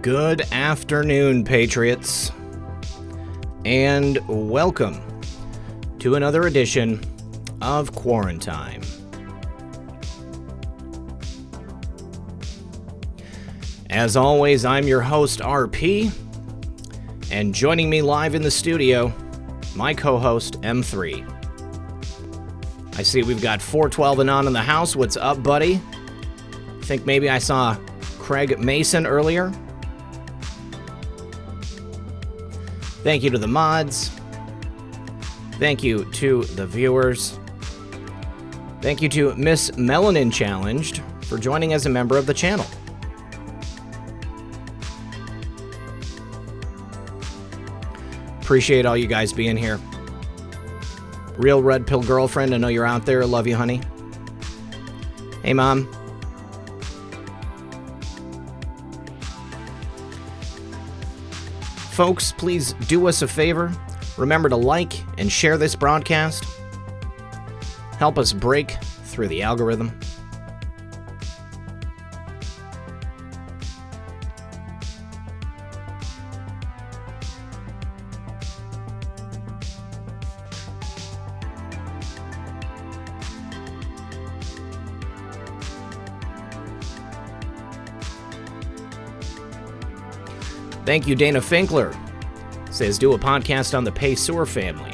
Good afternoon, Patriots, and welcome to another edition of Quarantime. As always, I'm your host, RP, and joining me live in the studio, my co-host, M3. I see we've got 412 and on in the house. What's up, buddy? Think maybe I saw Craig Mason earlier. Thank you to the mods. Thank you to the viewers. Thank you to Miss Melanin Challenged for joining as a member of the channel. Appreciate all you guys being here. Real Red Pill Girlfriend, I know you're out there. Love you, honey. Hey, Mom. Folks, please do us a favor. Remember to like and share this broadcast. Help us break through the algorithm. Thank you, Dana Finkler. Says, do a podcast on the Pkwy family.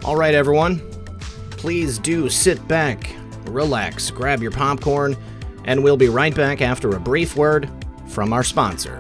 All right, everyone. Please do sit back, relax, grab your popcorn, and we'll be right back after a brief word from our sponsor.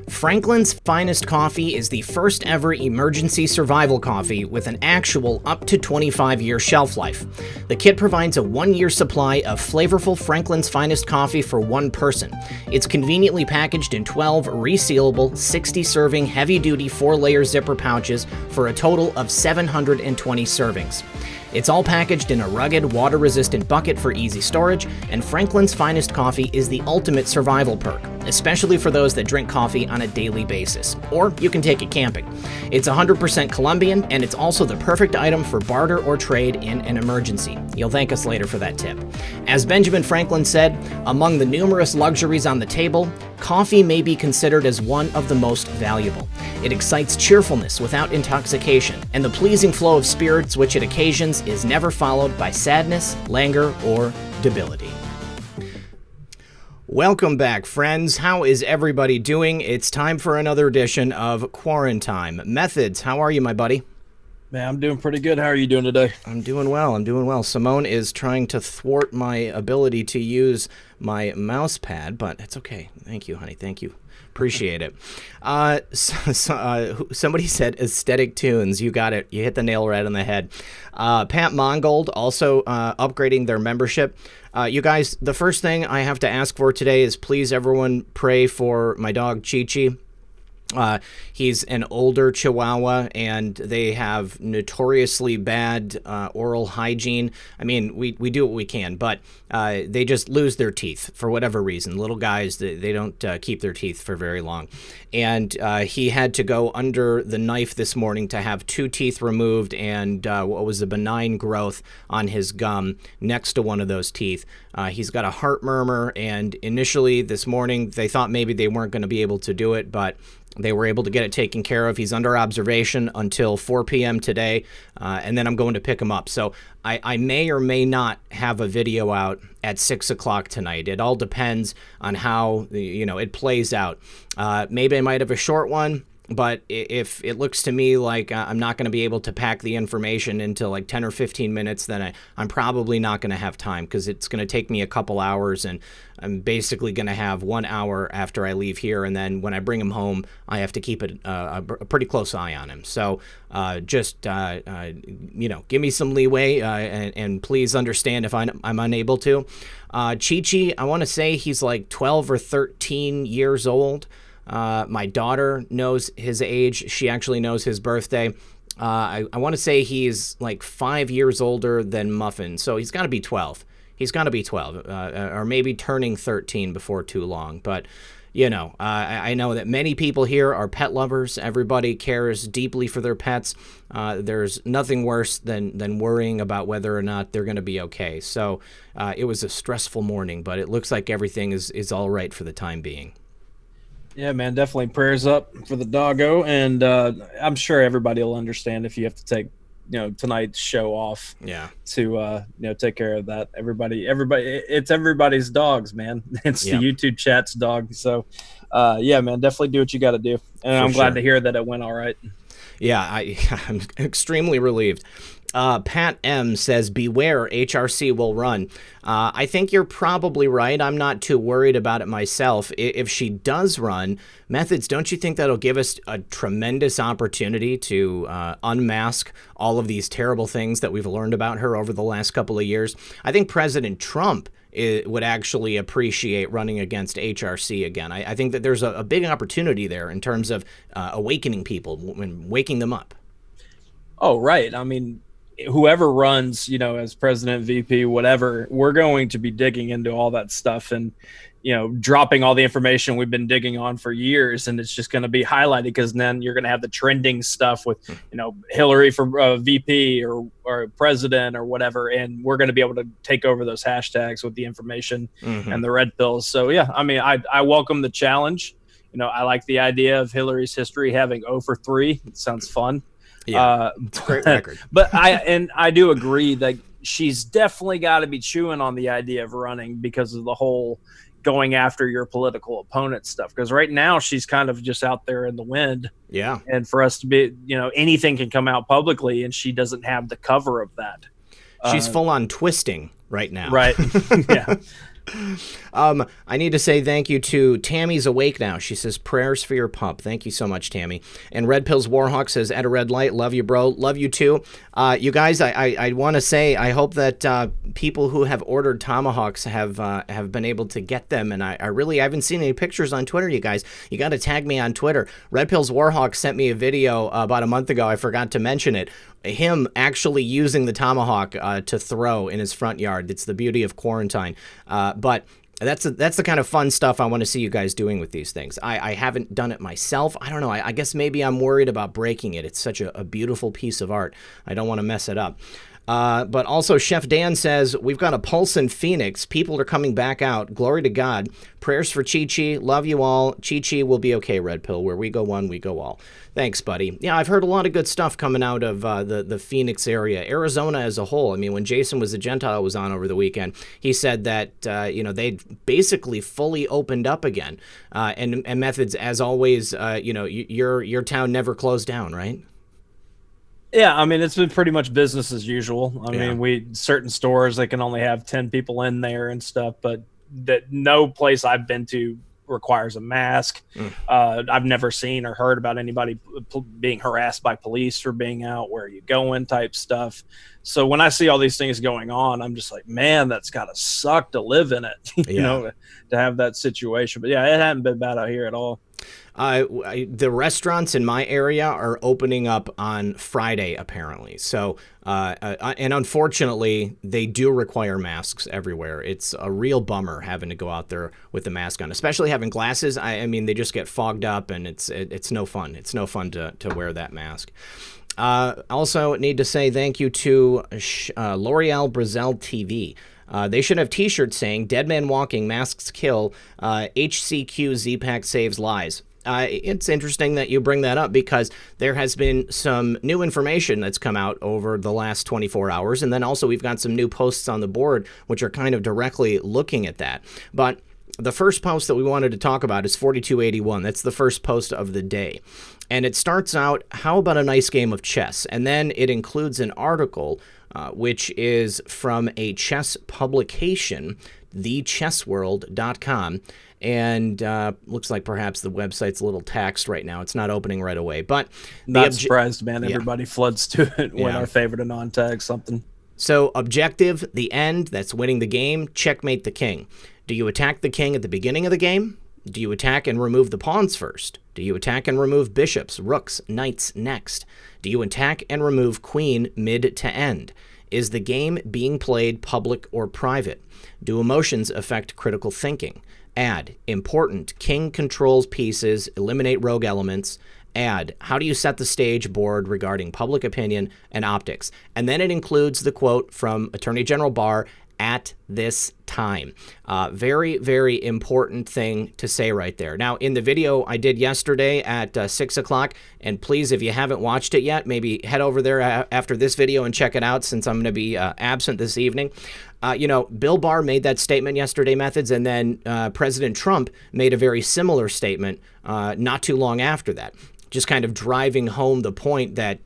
Franklin's Finest Coffee is the first ever emergency survival coffee with an actual up to 25-year shelf life. The kit provides a 1-year supply of flavorful Franklin's Finest coffee for one person. It's conveniently packaged in 12 resealable, 60-serving, heavy-duty 4-layer zipper pouches for a total of 720 servings. It's all packaged in a rugged, water-resistant bucket for easy storage, and Franklin's Finest Coffee is the ultimate survival perk, especially for those that drink coffee on a daily basis. Or you can take it camping. It's 100% Colombian, and it's also the perfect item for barter or trade in an emergency. You'll thank us later for that tip. As Benjamin Franklin said, among the numerous luxuries on the table, coffee may be considered as one of the most valuable. It excites cheerfulness without intoxication, and the pleasing flow of spirits which it occasions is never followed by sadness, languor, or debility. Welcome back, friends. How is everybody doing? It's time for another edition of Quarantime. Methods, how are you, my buddy? Man, I'm doing pretty good. How are you doing today? I'm doing well. Simone is trying to thwart my ability to use my mouse pad, but it's okay. Thank you, honey. Thank you. Appreciate it. Somebody said aesthetic tunes. You got it. You hit the nail right on the head. Pat Mongold also upgrading their membership. You guys, the first thing I have to ask for today is please everyone pray for my dog Chichi. He's an older Chihuahua, and they have notoriously bad oral hygiene. I mean, we do what we can, but they just lose their teeth for whatever reason. Little guys, they don't keep their teeth for very long. And he had to go under the knife this morning to have 2 teeth removed and what was a benign growth on his gum next to one of those teeth. He's got a heart murmur, and initially this morning they thought maybe they weren't going to be able to do it, but they were able to get it taken care of. He's under observation until 4 p.m. today, and then I'm going to pick him up. So I may or may not have a video out at 6 o'clock tonight. It all depends on how, it plays out. Maybe I might have a short one, but if it looks to me like I'm not going to be able to pack the information into like 10 or 15 minutes, then I'm probably not going to have time because it's going to take me a couple hours, and I'm basically going to have 1 hour after I leave here, and then when I bring him home, I have to keep a pretty close eye on him. So just give me some leeway, and please understand if I'm unable to. Chichi, I want to say he's like 12 or 13 years old. My daughter knows his age. She actually knows his birthday. I want to say he's like 5 years older than Muffin, so he's got to be 12. He's got to be 12, or maybe turning 13 before too long. But I know that many people here are pet lovers. Everybody cares deeply for their pets. There's nothing worse than worrying about whether or not they're going to be okay. So it was a stressful morning, but it looks like everything is all right for the time being. Yeah, man, definitely prayers up for the doggo, and I'm sure everybody will understand if you have to take tonight's show off. Yeah. To take care of that. Everybody, it's everybody's dogs, man. It's the Yep. YouTube chat's dog. So, yeah, man, definitely do what you got to do, and I'm glad to hear that it went all right. Yeah, I'm extremely relieved. Pat M says, beware, HRC will run. I think you're probably right. I'm not too worried about it myself. If she does run, Methods, don't you think that'll give us a tremendous opportunity to unmask all of these terrible things that we've learned about her over the last couple of years? I think President Trump would actually appreciate running against HRC again. I think that there's a big opportunity there in terms of awakening people and waking them up. Oh, right. I mean, whoever runs, as president, VP, whatever, we're going to be digging into all that stuff and, dropping all the information we've been digging on for years. And it's just going to be highlighted because then you're going to have the trending stuff with, Hillary for VP or president or whatever. And we're going to be able to take over those hashtags with the information and the red pills. So, yeah, I mean, I welcome the challenge. I like the idea of Hillary's history having 0 for 3. It sounds fun. Yeah, it's a great record. But I do agree that she's definitely got to be chewing on the idea of running because of the whole going after your political opponent stuff. Because right now she's kind of just out there in the wind. Yeah. And for us to be, anything can come out publicly and she doesn't have the cover of that. She's full on twisting right now. Right. Yeah. I need to say thank you to Tammy's awake now. She says prayers for your pup. Thank you so much, Tammy. And Red Pills Warhawk says at a red light, love you, bro. Love you too. You guys, I want to say I hope that people who have ordered tomahawks have been able to get them. And I haven't seen any pictures on Twitter. You guys, you got to tag me on Twitter. Red Pills Warhawk sent me a video about a month ago. I forgot to mention it. Him actually using the tomahawk to throw in his front yard. It's the beauty of quarantine. But that's the kind of fun stuff I want to see you guys doing with these things. I haven't done it myself. I don't know. I guess maybe I'm worried about breaking it. It's such a beautiful piece of art. I don't want to mess it up. But also, Chef Dan says, we've got a pulse in Phoenix. People are coming back out. Glory to God. Prayers for Chichi. Love you all. Chichi will be okay, Red Pill. Where we go one, we go all. Thanks, buddy. Yeah, I've heard a lot of good stuff coming out of the Phoenix area. Arizona as a whole. I mean, when Jason was the Gentile was on over the weekend, he said that, they'd basically fully opened up again. And Methods, as always, your town never closed down, right? Yeah, I mean, it's been pretty much business as usual. I mean, certain stores, they can only have 10 people in there and stuff, but that no place I've been to requires a mask. I've never seen or heard about anybody being harassed by police for being out, where are you going type stuff. So when I see all these things going on, I'm just like, man, that's got to suck to live in it, to have that situation. But yeah, it hadn't been bad out here at all. The restaurants in my area are opening up on Friday, apparently. So, and unfortunately, they do require masks everywhere. It's a real bummer having to go out there with the mask on, especially having glasses. I mean, they just get fogged up, and it's no fun. It's no fun to wear that mask. Also, need to say thank you to L'Oreal Brazil TV. They should have T-shirts saying "Dead Man Walking, Masks Kill, HCQ Z-Pack Saves Lives." It's interesting that you bring that up because there has been some new information that's come out over the last 24 hours. And then also we've got some new posts on the board which are kind of directly looking at that. But the first post that we wanted to talk about is 4281. That's the first post of the day. And it starts out, how about a nice game of chess? And then it includes an article which is from a chess publication, thechessworld.com. And looks like perhaps the website's a little taxed right now. It's not opening right away. But not surprised, man. Everybody floods to it when our favorite anon tags something. So objective, the end, that's winning the game. Checkmate the king. Do you attack the king at the beginning of the game? Do you attack and remove the pawns first? Do you attack and remove bishops, rooks, knights next? Do you attack and remove queen mid to end? Is the game being played public or private? Do emotions affect critical thinking? Add, important, king controls pieces, eliminate rogue elements. Add, how do you set the stage board regarding public opinion and optics? And then it includes the quote from Attorney General Barr, at this time. Very, very important thing to say right there. Now, in the video I did yesterday at 6 o'clock, and please, if you haven't watched it yet, maybe head over there after this video and check it out, since I'm going to be absent this evening. Bill Barr made that statement yesterday, Methods, and then President Trump made a very similar statement not too long after that. Just kind of driving home the point that,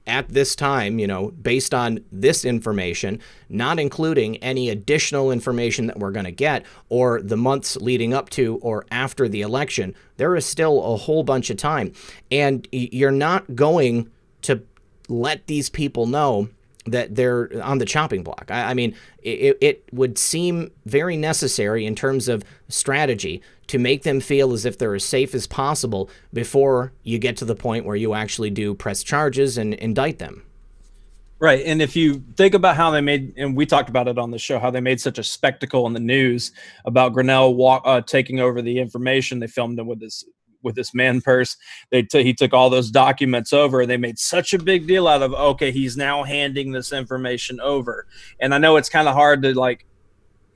at this time, based on this information, not including any additional information that we're going to get or the months leading up to or after the election, there is still a whole bunch of time. And you're not going to let these people know that they're on the chopping block. I mean, it would seem very necessary in terms of strategy to make them feel as if they're as safe as possible before you get to the point where you actually do press charges and indict them. Right. And if you think about how they made, and we talked about it on the show, how they made such a spectacle in the news about Grinnell taking over the information. They filmed him with this man purse. He took all those documents over. They made such a big deal out of, okay, he's now handing this information over. And I know it's kind of hard to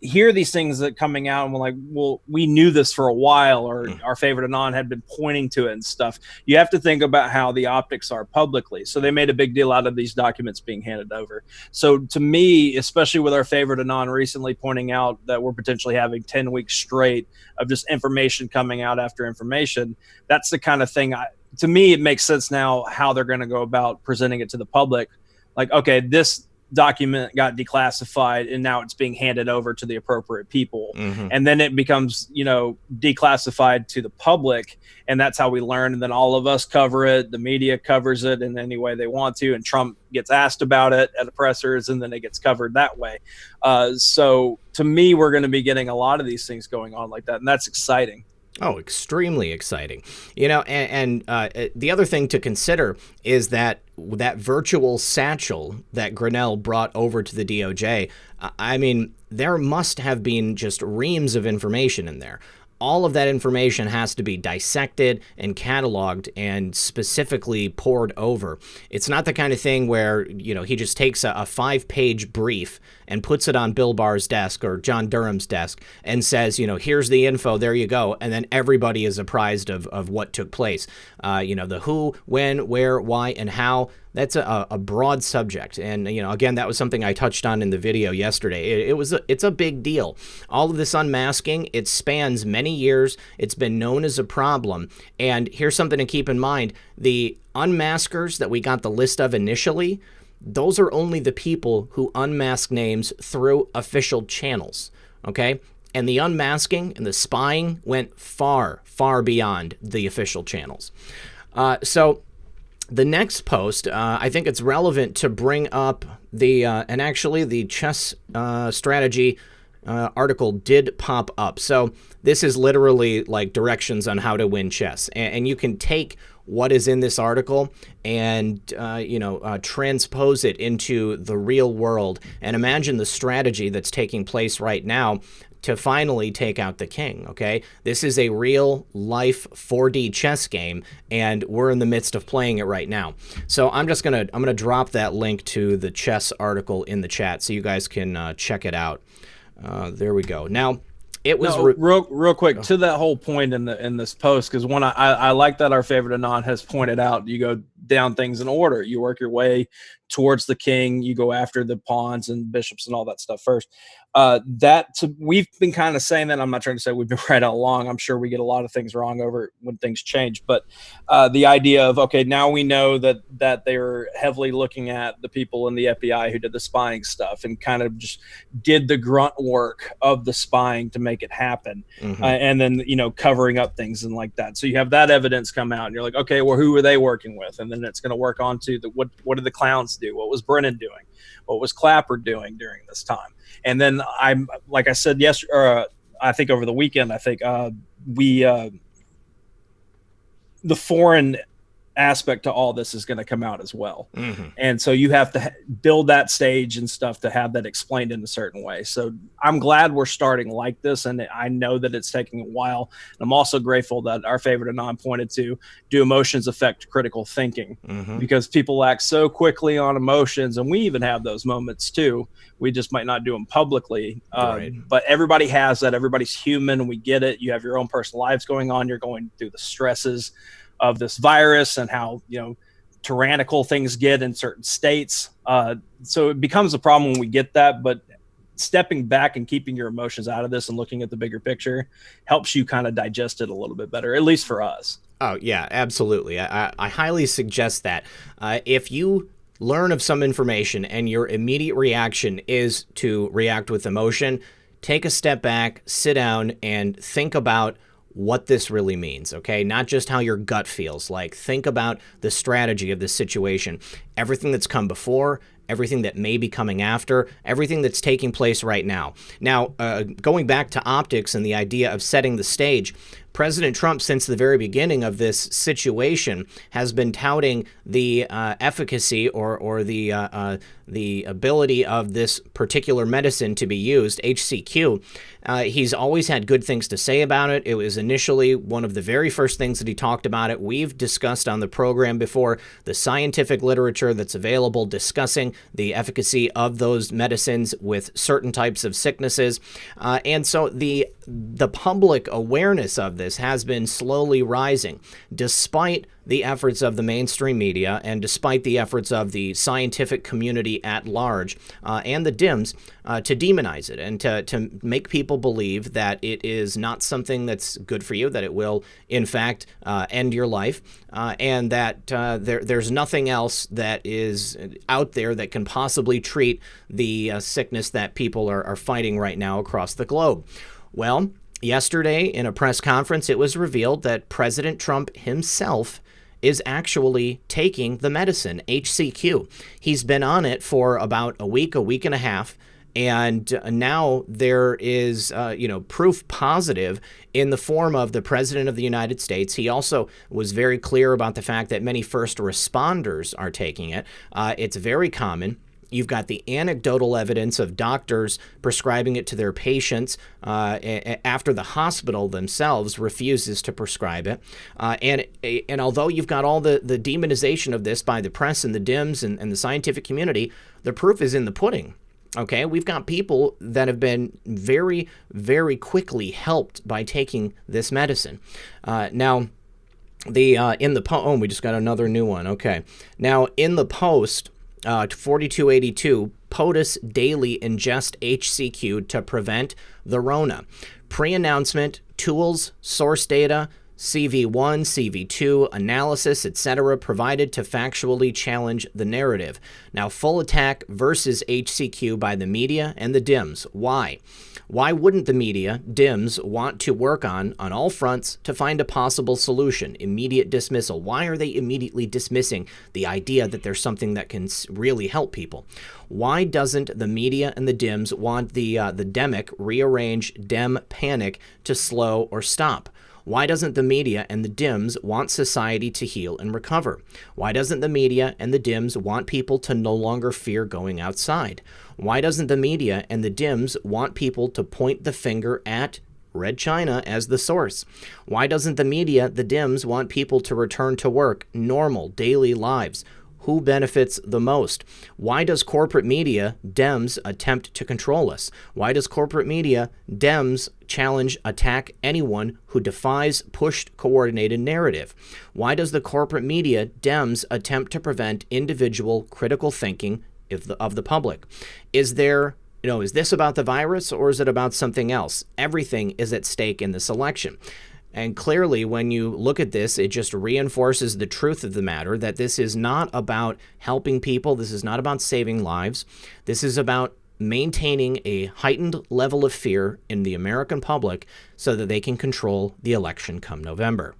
hear these things that coming out and we're like, well, we knew this for a while, or our favorite Anon had been pointing to it and stuff. You have to think about how the optics are publicly. So they made a big deal out of these documents being handed over. So to me, especially with our favorite Anon recently pointing out that we're potentially having 10 weeks straight of just information coming out after information, that's the kind of thing to me, it makes sense now how they're going to go about presenting it to the public. Like, okay, this document got declassified and now it's being handed over to the appropriate people. And then it becomes, declassified to the public, and that's how we learn. And then all of us cover it. The media covers it in any way they want to. And Trump gets asked about it at the pressers, and then it gets covered that way. So to me, we're going to be getting a lot of these things going on like that. And that's exciting. Oh, extremely exciting. And the other thing to consider is that virtual satchel that Grinnell brought over to the DOJ, I mean, there must have been just reams of information in there. All of that information has to be dissected and cataloged and specifically poured over. It's not the kind of thing where, he just takes a 5-page brief and puts it on Bill Barr's desk or John Durham's desk and says, here's the info, there you go. And then everybody is apprised of what took place. The who, when, where, why, and how. That's a broad subject. And, again, that was something I touched on in the video yesterday. It's a big deal. All of this unmasking, it spans many years. It's been known as a problem. And here's something to keep in mind. The unmaskers that we got the list of initially, those are only the people who unmask names through official channels. Okay? And the unmasking and the spying went far, far beyond the official channels. So the next post, I think it's relevant to bring up and actually the chess strategy article did pop up. So this is literally like directions on how to win chess. And you can take what is in this article and, transpose it into the real world and imagine the strategy that's taking place right now to finally take out the king, okay? This is a real life 4D chess game, and we're in the midst of playing it right now. So I'm gonna drop that link to the chess article in the chat so you guys can check it out. There we go. Now, it was real quick to that whole point in this post, because one I like that our favorite Anon has pointed out. You go down things in order. You work your way towards the king. You go after the pawns and bishops and all that stuff first. We've been kind of saying that. I'm not trying to say we've been right all along. I'm sure we get a lot of things wrong over when things change. But the idea of, okay, now we know that they were heavily looking at the people in the FBI who did the spying stuff and kind of just did the grunt work of the spying to make it happen. And then, covering up things and like that. So you have that evidence come out and you're like, okay, well, who were they working with? And then it's going to work on to what did the clowns do? What was Brennan doing? What was Clapper doing during this time? And then like I said yesterday, I think over the weekend, the foreign aspect to all this is going to come out as well. Mm-hmm. And so you have to build that stage and stuff to have that explained in a certain way. So I'm glad we're starting like this. And I know that it's taking a while. And I'm also grateful that our favorite Anon pointed to do emotions affect critical thinking, Mm-hmm. because people act so quickly on emotions. And we even have those moments too. We just might not do them publicly. Right. But everybody has that. Everybody's human. And we get it. You have your own personal lives going on. You're going through the stresses of this virus and how, tyrannical things get in certain states. So it becomes a problem when we get that, but stepping back and keeping your emotions out of this and looking at the bigger picture helps you kind of digest it a little bit better, at least for us. Oh, yeah, absolutely. I highly suggest that. If you learn of some information and your immediate reaction is to react with emotion, take a step back, sit down, and think about what this really means, okay? Not just how your gut feels. Like, think about the strategy of this situation, everything that's come before, everything that may be coming after, everything that's taking place right now. Now, going back to optics and the idea of setting the stage, President Trump, since the very beginning of this situation, has been touting the efficacy or the ability of this particular medicine to be used, HCQ. He's always had good things to say about it. It was initially one of the very first things that he talked about it. We've discussed on the program before the scientific literature that's available discussing the efficacy of those medicines with certain types of sicknesses. And so the public awareness of this has been slowly rising, despite the efforts of the mainstream media and despite the efforts of the scientific community at large and the DIMS to demonize it and to make people believe that it is not something that's good for you, that it will, in fact, end your life, and that there's nothing else that is out there that can possibly treat the sickness that people are fighting right now across the globe. Well, yesterday in a press conference, it was revealed that President Trump himself is actually taking the medicine, HCQ. He's been on it for about a week and a half, and now there is, proof positive in the form of the President of the United States. He also was very clear about the fact that many first responders are taking it. It's very common. You've got the anecdotal evidence of doctors prescribing it to their patients after the hospital themselves refuses to prescribe it. And although you've got all the demonization of this by the press and the DIMS and the scientific community, the proof is in the pudding. Okay, we've got people that have been very, very quickly helped by taking this medicine. Now, in the post, we just got another new one. Okay, now in the post. 4282, POTUS daily ingest HCQ to prevent the Rona. Pre-announcement, tools, source data, CV1, CV2, analysis, etc. provided to factually challenge the narrative. Now, full attack versus HCQ by the media and the DIMS. Why? Why wouldn't the media, DIMS, want to work on all fronts to find a possible solution? Immediate dismissal. Why are they immediately dismissing the idea that there's something that can really help people? Why doesn't the media and the DIMS want the demic, rearrange dem panic, to slow or stop? Why doesn't the media and the DIMS want society to heal and recover? Why doesn't the media and the DIMS want people to no longer fear going outside? Why doesn't the media and the DIMS want people to point the finger at Red China as the source? Why doesn't the media, the DIMS, want people to return to work, normal, daily lives? Who benefits the most? Why does corporate media, DEMS, attempt to control us? Why does corporate media, DEMS, challenge, attack anyone who defies pushed, coordinated narrative? Why does the corporate media, DEMS, attempt to prevent individual critical thinking of the public? Is this about the virus or is it about something else? Everything is at stake in this election. And clearly, when you look at this, it just reinforces the truth of the matter, that this is not about helping people. This is not about saving lives. This is about maintaining a heightened level of fear in the American public so that they can control the election come November.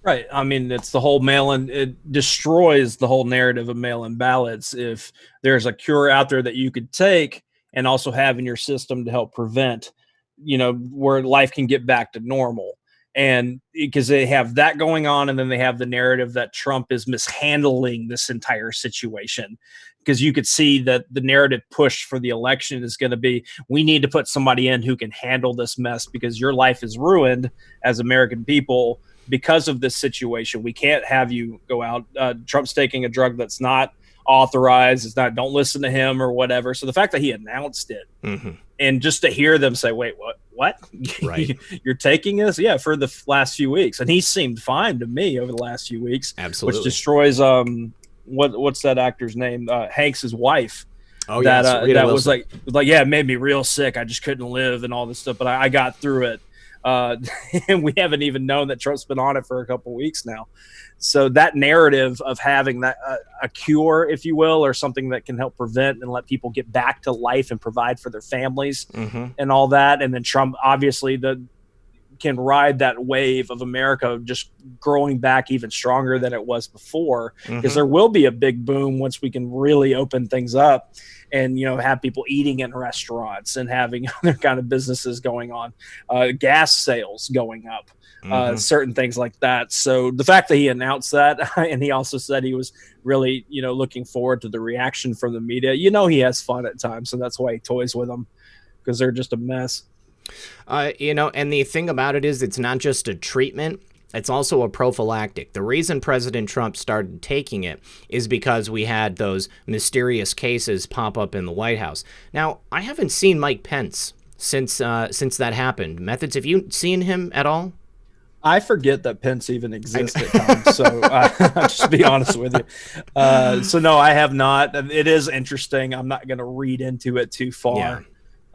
Right. I mean, it's the whole mail-in. It destroys the whole narrative of mail-in ballots. If there's a cure out there that you could take and also have in your system to help prevent, where life can get back to normal. And because they have that going on, and then they have the narrative that Trump is mishandling this entire situation, because you could see that the narrative push for the election is going to be, we need to put somebody in who can handle this mess, because your life is ruined as American people because of this situation. We can't have you go out. Trump's taking a drug that's not authorized. It's not, don't listen to him or whatever. So the fact that he announced it, and just to hear them say, wait, what? Right. You're taking this? Yeah, for the last few weeks. And he seemed fine to me over the last few weeks. Absolutely. Which destroys what's that actor's name? Hanks's wife. Oh, yeah. That was like, yeah, it made me real sick. I just couldn't live and all this stuff, but I got through it. And we haven't even known that Trump's been on it for a couple of weeks now. So that narrative of having that a cure, if you will, or something that can help prevent and let people get back to life and provide for their families and all that. And then Trump obviously can ride that wave of America just growing back even stronger than it was before, because there will be a big boom once we can really open things up and, you know, have people eating in restaurants and having other kind of businesses going on, gas sales going up, certain things like that. So the fact that he announced that, and he also said he was really, you know, looking forward to the reaction from the media. You know, he has fun at times, so that's why he toys with them, because they're just a mess. You know, and the thing about it is, it's not just a treatment, it's also a prophylactic. The reason President Trump started taking it is because we had those mysterious cases pop up in the White House. Now, I haven't seen Mike Pence since that happened. Methods, have you seen him at all? I forget that Pence even exists at times, so I'll just be honest with you. So no, I have not. It is interesting. I'm not going to read into it too far.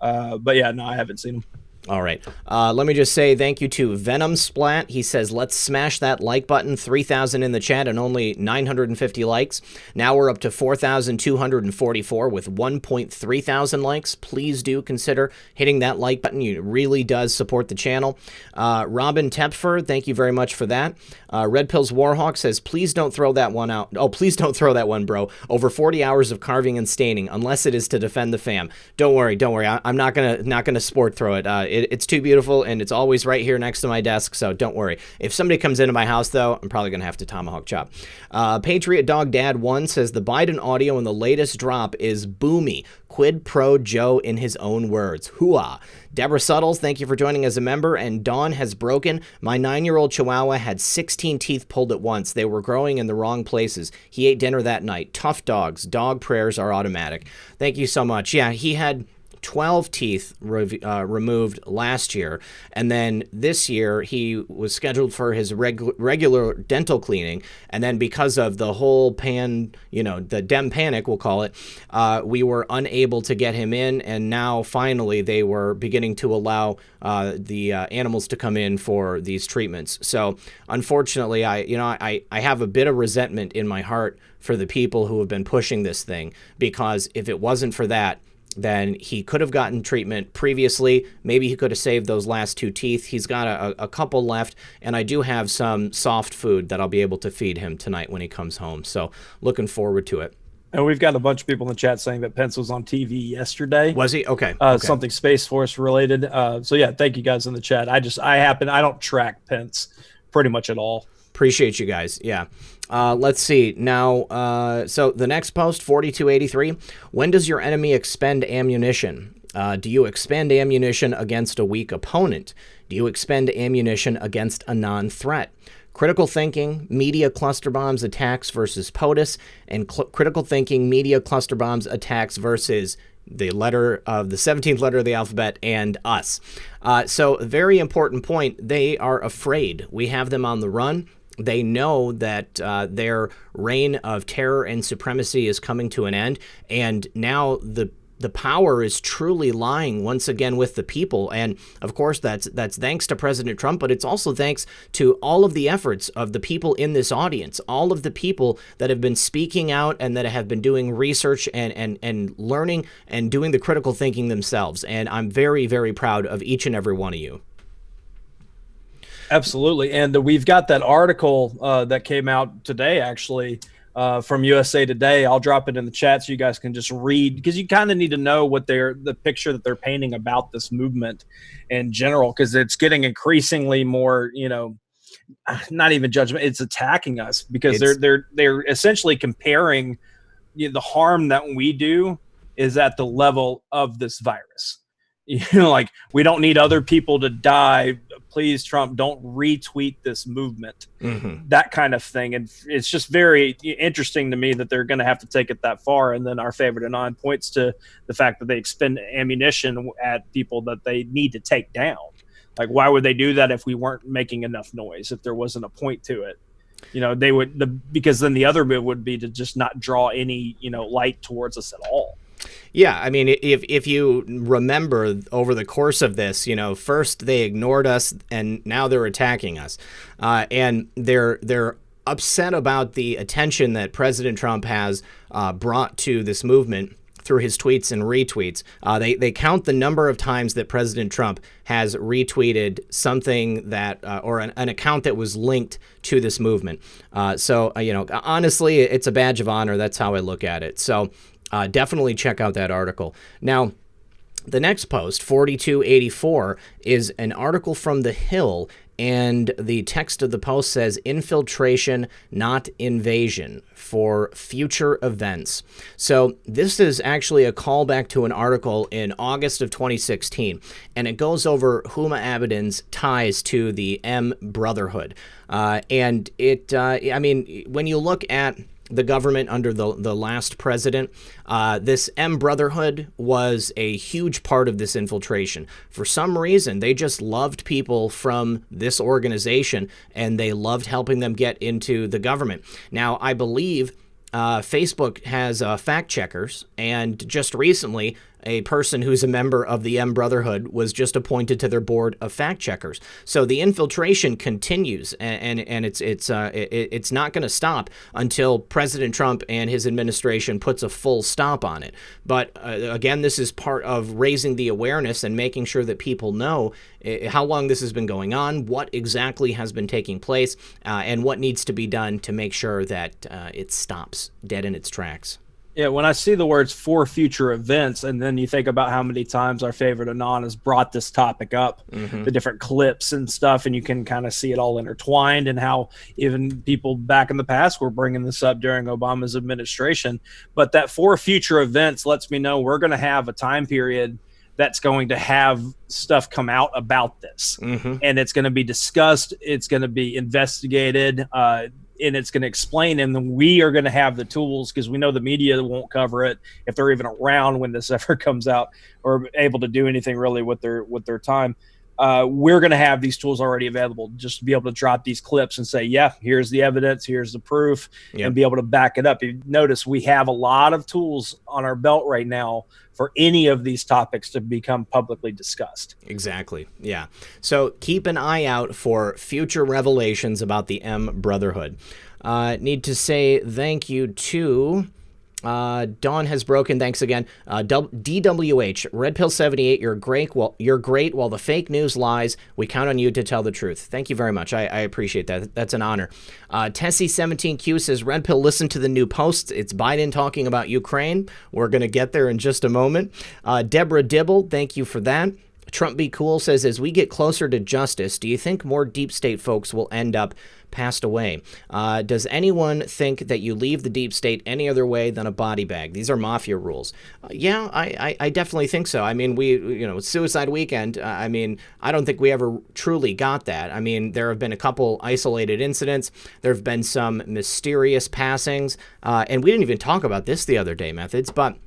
Yeah. But yeah, no, I haven't seen him. All right. Let me just say thank you to Venom Splat. He says, let's smash that like button. 3,000 in the chat and only 950 likes. Now we're up to 4,244 with 1.3 thousand likes. Please do consider hitting that like button. It really does support the channel. Robin Tepfer, thank you very much for that. Red Pills Warhawk says, please don't throw that one out. Oh, please don't throw that one, bro. Over 40 hours of carving and staining, unless it is to defend the fam. Don't worry. I'm not gonna sport throw it. It's too beautiful, and it's always right here next to my desk, so don't worry. If somebody comes into my house, though, I'm probably going to have to tomahawk chop. Patriot Dog Dad 1 says, the Biden audio in the latest drop is boomy. Quid pro Joe in his own words. Hooah. Deborah Suttles, thank you for joining as a member. And Dawn has broken. My 9-year-old Chihuahua had 16 teeth pulled at once. They were growing in the wrong places. He ate dinner that night. Tough dogs. Dog prayers are automatic. Thank you so much. Yeah, he had 12 teeth removed last year, and then this year he was scheduled for his regular dental cleaning, and then because of the whole the Dem panic, we'll call it, we were unable to get him in, and now finally they were beginning to allow the animals to come in for these treatments. So unfortunately, I have a bit of resentment in my heart for the people who have been pushing this thing, because if it wasn't for that, then he could have gotten treatment previously. Maybe he could have saved those last 2 teeth. He's got a couple left, and I do have some soft food that I'll be able to feed him tonight when he comes home. So looking forward to it. And we've got a bunch of people in the chat saying that Pence was on TV yesterday. Was he? Okay. Something Space Force related. So yeah, thank you guys in the chat. I don't track Pence pretty much at all. Appreciate you guys. Yeah. Let's see now. So the next post, 4283. When does your enemy expend ammunition? Do you expend ammunition against a weak opponent? Do you expend ammunition against a non-threat? Critical thinking, media cluster bombs attacks versus POTUS, and critical thinking, media cluster bombs attacks versus the letter of the 17th letter of the alphabet and us. So a very important point. They are afraid. We have them on the run. They know that their reign of terror and supremacy is coming to an end, and now the power is truly lying once again with the people. And of course, that's thanks to President Trump, but it's also thanks to all of the efforts of the people in this audience, all of the people that have been speaking out and that have been doing research and learning and doing the critical thinking themselves. And I'm very, very proud of each and every one of you. Absolutely. And we've got that article that came out today, actually, from USA Today. I'll drop it in the chat so you guys can just read, because you kind of need to know what the picture that they're painting about this movement in general, because it's getting increasingly more, not even judgment, it's attacking us, because they're essentially comparing the harm that we do is at the level of this virus. Like, we don't need other people to die. Please, Trump, don't retweet this movement. That kind of thing. And it's just very interesting to me that they're going to have to take it that far. And then our favorite Anon points to the fact that they expend ammunition at people that they need to take down. Like, why would they do that if we weren't making enough noise, if there wasn't a point to it? They would, because then the other move would be to just not draw any, light towards us at all. Yeah, I mean, if you remember over the course of this, first they ignored us and now they're attacking us, and they're upset about the attention that President Trump has brought to this movement through his tweets and retweets. They count the number of times that President Trump has retweeted something that or an account that was linked to this movement. So honestly, it's a badge of honor. That's how I look at it. So definitely check out that article. Now, the next post, 4284, is an article from The Hill, and the text of the post says, "Infiltration, not invasion, for future events." So this is actually a callback to an article in August of 2016, and it goes over Huma Abedin's ties to the M Brotherhood. And it, when you look at the government under the last president, this M Brotherhood was a huge part of this infiltration. For some reason, they just loved people from this organization, and they loved helping them get into the government. Now, I believe Facebook has fact checkers, and just recently, a person who's a member of the M Brotherhood was just appointed to their board of fact checkers. So the infiltration continues, and it's not going to stop until President Trump and his administration puts a full stop on it. But again, this is part of raising the awareness and making sure that people know how long this has been going on, what exactly has been taking place, and what needs to be done to make sure that it stops dead in its tracks. Yeah, when I see the words "for future events," and then you think about how many times our favorite Anon has brought this topic up, the different clips and stuff, and you can kind of see it all intertwined, and how even people back in the past were bringing this up during Obama's administration. But that "for future events" lets me know we're going to have a time period that's going to have stuff come out about this, and it's going to be discussed, it's going to be investigated, and it's going to explain, and then we are going to have the tools, because we know the media won't cover it if they're even around when this ever comes out, or able to do anything really with their time. We're going to have these tools already available, just to be able to drop these clips and say, yeah, here's the evidence, here's the proof, and be able to back it up. You notice we have a lot of tools on our belt right now for any of these topics to become publicly discussed. Exactly. Yeah. So keep an eye out for future revelations about the M Brotherhood. Need to say thank you to Dawn Has Broken. Thanks again. DWH, Red Pill 78. You're great. Well, you're great. While the fake news lies, we count on you to tell the truth. Thank you very much. I appreciate that. That's an honor. Tessie17Q says, Red Pill, listen to the new posts. It's Biden talking about Ukraine. We're going to get there in just a moment. Deborah Dibble, thank you for that. Trump Be Cool says, as we get closer to justice, do you think more deep state folks will end up passed away? Does anyone think that you leave the deep state any other way than a body bag? These are mafia rules. Yeah, I definitely think so. I mean, Suicide Weekend, I don't think we ever truly got that. I mean, there have been a couple isolated incidents. There have been some mysterious passings. And we didn't even talk about this the other day, Methods, but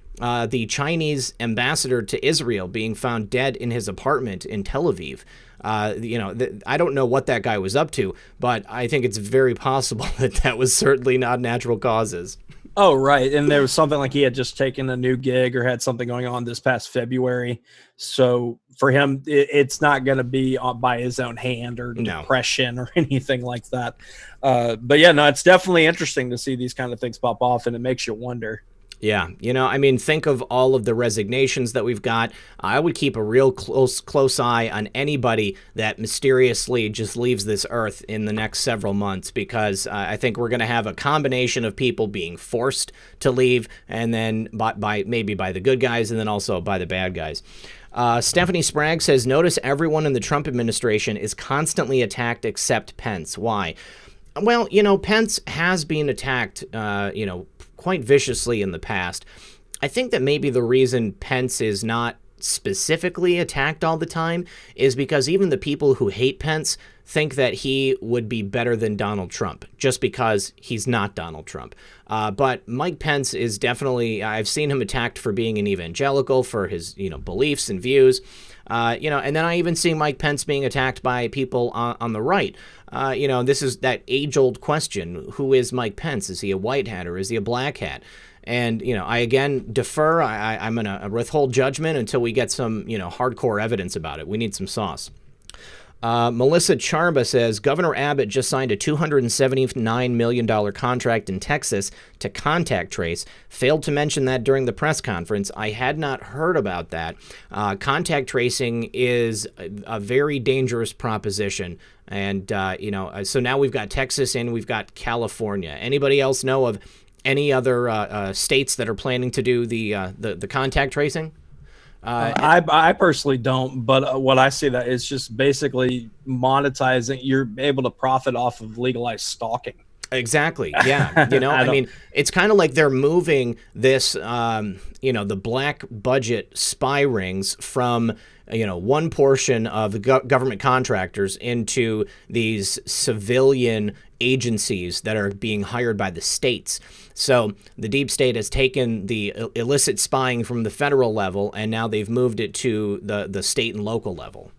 the Chinese ambassador to Israel being found dead in his apartment in Tel Aviv. I don't know what that guy was up to, but I think it's very possible that was certainly not natural causes. Oh, right. And there was something like he had just taken a new gig or had something going on this past February. So for him, it's not going to be by his own hand or depression or anything like that. But yeah, no, it's definitely interesting to see these kind of things pop off, and it makes you wonder. Yeah, I mean, think of all of the resignations that we've got. I would keep a real close eye on anybody that mysteriously just leaves this earth in the next several months, because I think we're going to have a combination of people being forced to leave, and then maybe by the good guys, and then also by the bad guys. Stephanie Sprague says, notice everyone in the Trump administration is constantly attacked except Pence. Why? Well, Pence has been attacked, quite viciously in the past. I think that maybe the reason Pence is not specifically attacked all the time is because even the people who hate Pence think that he would be better than Donald Trump just because he's not Donald Trump. But Mike Pence is definitely, I've seen him attacked for being an evangelical, for his, beliefs and views. And then I even see Mike Pence being attacked by people on the right. This is that age-old question: who is Mike Pence? Is he a white hat or is he a black hat? And I again defer. I'm gonna withhold judgment until we get some hardcore evidence about it. We need some sauce. Melissa Charba says, Governor Abbott just signed a $279 million contract in Texas to contact trace. Failed to mention that during the press conference. I had not heard about that. Contact tracing is a very dangerous proposition. And, so now we've got Texas and we've got California. Anybody else know of any other states that are planning to do the contact tracing? I personally don't, but what I see that is just basically monetizing. You're able to profit off of legalized stalking. Exactly. Yeah. I mean, it's kind of like they're moving this, the black budget spy rings from, one portion of the government contractors into these civilian agencies that are being hired by the states. So the deep state has taken the illicit spying from the federal level, and now they've moved it to the state and local level.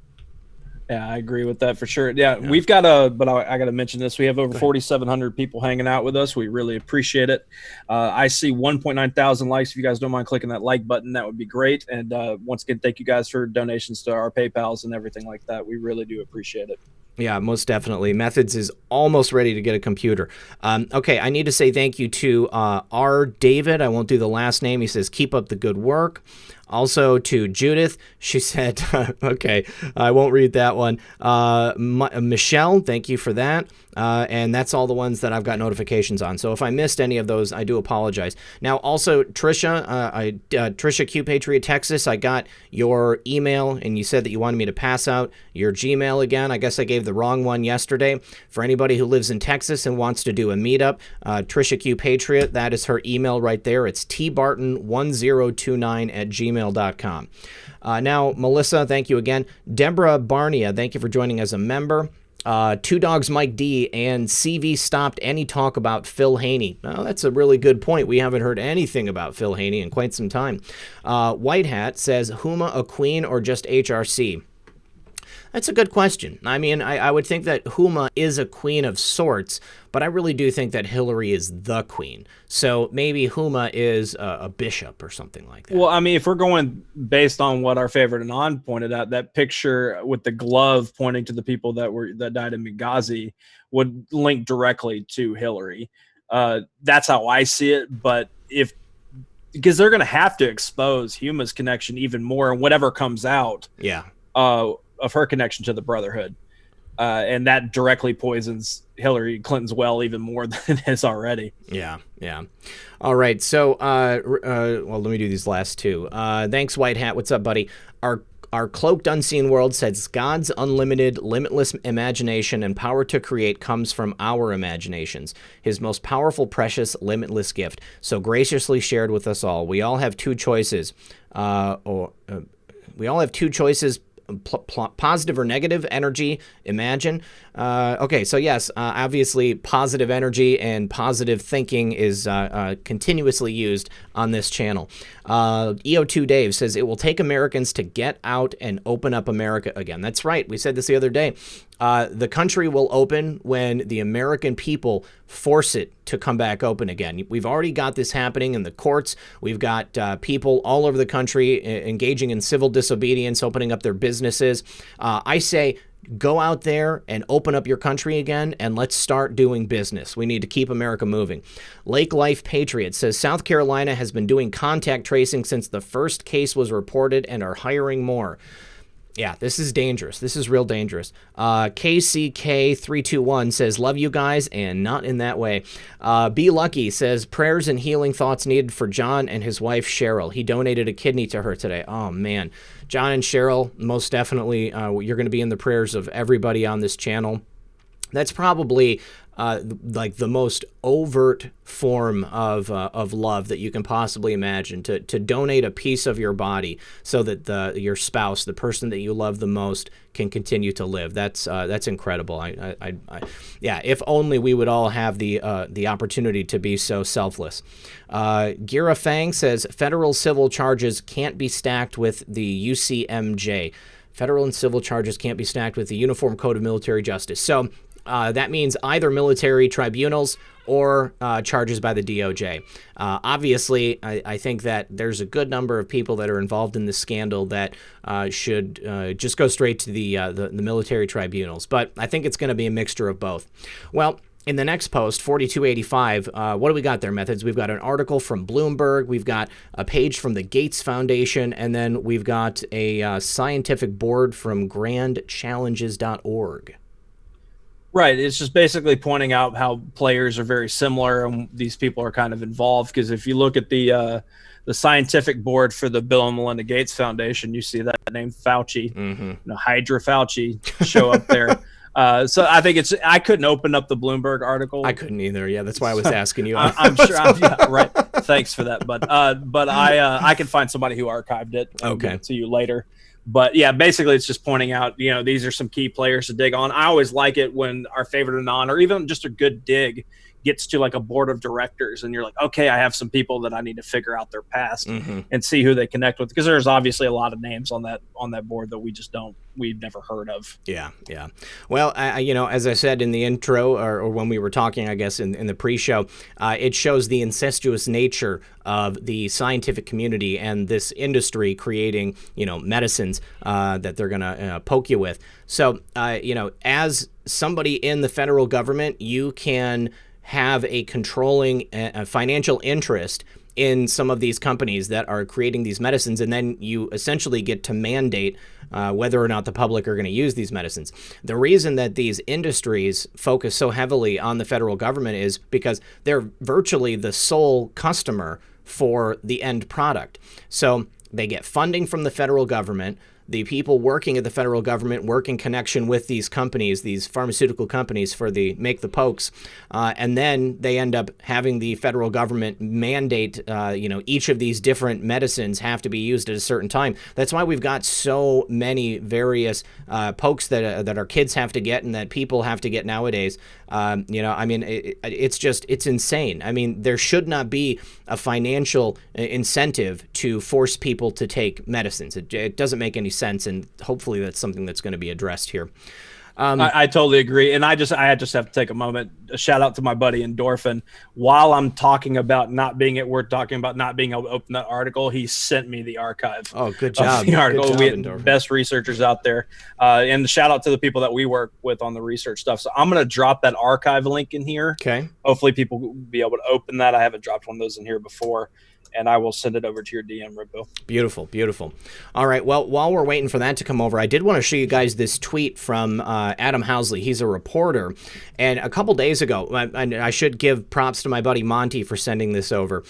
Yeah, I agree with that for sure. Yeah. We've got but I got to mention this. We have over 4,700 people hanging out with us. We really appreciate it. I see 1.9 thousand likes. If you guys don't mind clicking that like button, that would be great. And once again, thank you guys for donations to our PayPals and everything like that. We really do appreciate it. Yeah, most definitely. Methods is almost ready to get a computer. Okay, I need to say thank you to R. David. I won't do the last name. He says, keep up the good work. Also to Judith, she said, okay, I won't read that one. Michelle, thank you for that. And that's all the ones that I've got notifications on. So if I missed any of those, I do apologize. Now, also, Trisha, Trisha Q Patriot Texas, I got your email, and you said that you wanted me to pass out your Gmail again. I guess I gave the wrong one yesterday. For anybody who lives in Texas and wants to do a meetup, Trisha Q Patriot, that is her email right there. It's tbarton1029@gmail.com. Now, Melissa, thank you again. Deborah Barnia, thank you for joining as a member. Two Dogs Mike D and CV stopped any talk about Phil Haney. Oh, that's a really good point. We haven't heard anything about Phil Haney in quite some time. White Hat says, Huma a queen or just HRC? That's a good question. I mean, I would think that Huma is a queen of sorts, but I really do think that Hillary is the queen. So maybe Huma is a bishop or something like that. Well, I mean, if we're going based on what our favorite Anon pointed out, that picture with the glove pointing to the people that died in Benghazi would link directly to Hillary. That's how I see it. But because they're going to have to expose Huma's connection even more, and whatever comes out. Yeah. Of her connection to the Brotherhood. And that directly poisons Hillary Clinton's well even more than it is already. Yeah, yeah. All right, so, well, let me do these last two. Thanks, White Hat. What's up, buddy? Our cloaked unseen world says God's unlimited, limitless imagination and power to create comes from our imaginations, his most powerful, precious, limitless gift, so graciously shared with us all. We all have two choices. Positive or negative energy, imagine. Okay, so yes, obviously positive energy and positive thinking is continuously used on this channel. EO2 Dave says, it will take Americans to get out and open up America again. That's right. We said this the other day. The country will open when the American people force it to come back open again. We've already got this happening in the courts. We've got people all over the country engaging in civil disobedience, opening up their businesses. I say go out there and open up your country again, and let's start doing business. We need to keep America moving. Lake Life Patriot says South Carolina has been doing contact tracing since the first case was reported and are hiring more. Yeah, this is dangerous. This is real dangerous. KCK321 says, love you guys, and not in that way. Be Lucky says, prayers and healing thoughts needed for John and his wife, Cheryl. He donated a kidney to her today. Oh, man. John and Cheryl, most definitely, you're going to be in the prayers of everybody on this channel. That's probably like the most overt form of love that you can possibly imagine, to donate a piece of your body so that your spouse, the person that you love the most, can continue to live. That's incredible. Yeah, if only we would all have the opportunity to be so selfless. Gira Fang says federal civil charges can't be stacked with the UCMJ. Federal and civil charges can't be stacked with the Uniform Code of Military Justice. So that means either military tribunals or charges by the DOJ. Obviously, I think that there's a good number of people that are involved in this scandal that should just go straight to the military tribunals. But I think it's going to be a mixture of both. Well, in the next post, 4285, what do we got there, Methods? We've got an article from Bloomberg, we've got a page from the Gates Foundation, and then we've got a scientific board from grandchallenges.org. Right. It's just basically pointing out how players are very similar and these people are kind of involved. Because if you look at the scientific board for the Bill and Melinda Gates Foundation, you see that name Fauci, Hydra Fauci show up there. So I think I couldn't open up the Bloomberg article. I couldn't either. Yeah, that's why I was asking you. I'm sure. Yeah, right. Thanks for that. But I can find somebody who archived it. And get it to you later. But yeah, basically it's just pointing out, these are some key players to dig on. I always like it when our favorite or non, or even just a good dig, gets to like a board of directors and you're like, okay, I have some people that I need to figure out their past and see who they connect with, because there's obviously a lot of names on that board that we've never heard of. Yeah. Well, as I said in the intro, or when we were talking, I guess in the pre-show, it shows the incestuous nature of the scientific community and this industry creating, medicines that they're going to poke you with. So, as somebody in the federal government, you can have a controlling financial interest in some of these companies that are creating these medicines, and then you essentially get to mandate whether or not the public are going to use these medicines. The reason that these industries focus so heavily on the federal government is because they're virtually the sole customer for the end product. So they get funding from the federal government. The people working at the federal government work in connection with these companies, these pharmaceutical companies, for make the pokes, and then they end up having the federal government mandate, each of these different medicines have to be used at a certain time. That's why we've got so many various pokes that our kids have to get and that people have to get nowadays. It's insane. I mean, there should not be a financial incentive to force people to take medicines. It doesn't make any sense, and hopefully that's something that's going to be addressed here. I totally agree, and I just have to take a moment. A shout out to my buddy Endorphin. While I'm talking about not being at work, talking about not being able to open that article, he sent me the archive. Oh, good job! The article. Good job, we had Endorphin. Best researchers out there, and shout out to the people that we work with on the research stuff. So I'm going to drop that archive link in here. Okay. Hopefully, people will be able to open that. I haven't dropped one of those in here before. And I will send it over to your DM, Ripo. Beautiful. All right. Well, while we're waiting for that to come over, I did want to show you guys this tweet from Adam Housley. He's a reporter. And a couple days ago, I should give props to my buddy Monty for sending this over.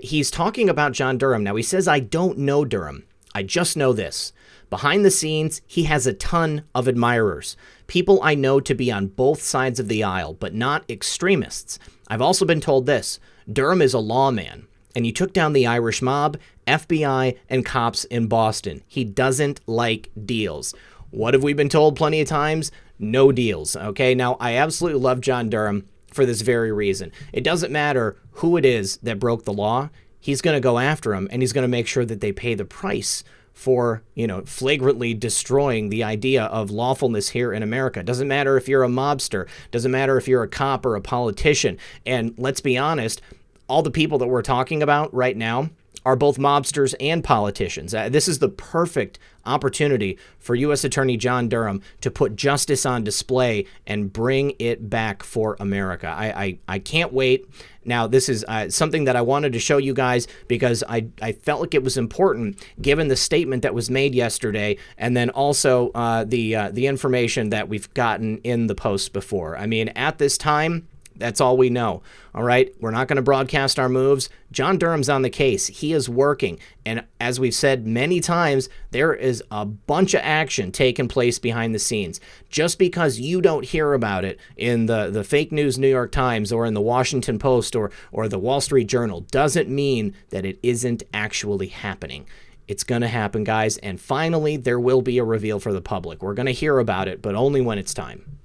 He's talking about John Durham. Now, he says, I don't know Durham. I just know this. Behind the scenes, he has a ton of admirers. People I know to be on both sides of the aisle, but not extremists. I've also been told this. Durham is a lawman. And he took down the Irish mob, FBI, and cops in Boston. He doesn't like deals. What have we been told plenty of times? No deals. Okay, now I absolutely love John Durham for this very reason. It doesn't matter who it is that broke the law. He's going to go after them, and he's going to make sure that they pay the price for, flagrantly destroying the idea of lawfulness here in America. Doesn't matter if you're a mobster. Doesn't matter if you're a cop or a politician. And let's be honest, all the people that we're talking about right now are both mobsters and politicians. This is the perfect opportunity for U.S. Attorney John Durham to put justice on display and bring it back for America. I can't wait. Now, this is something that I wanted to show you guys because I felt like it was important given the statement that was made yesterday, and then also the information that we've gotten in the post before. I mean, at this time, that's all we know. All right. We're not going to broadcast our moves. John Durham's on the case. He is working. And as we've said many times, there is a bunch of action taking place behind the scenes. Just because you don't hear about it in the fake news New York Times or in the Washington Post or the Wall Street Journal doesn't mean that it isn't actually happening. It's going to happen, guys. And finally, there will be a reveal for the public. We're going to hear about it, but only when it's time.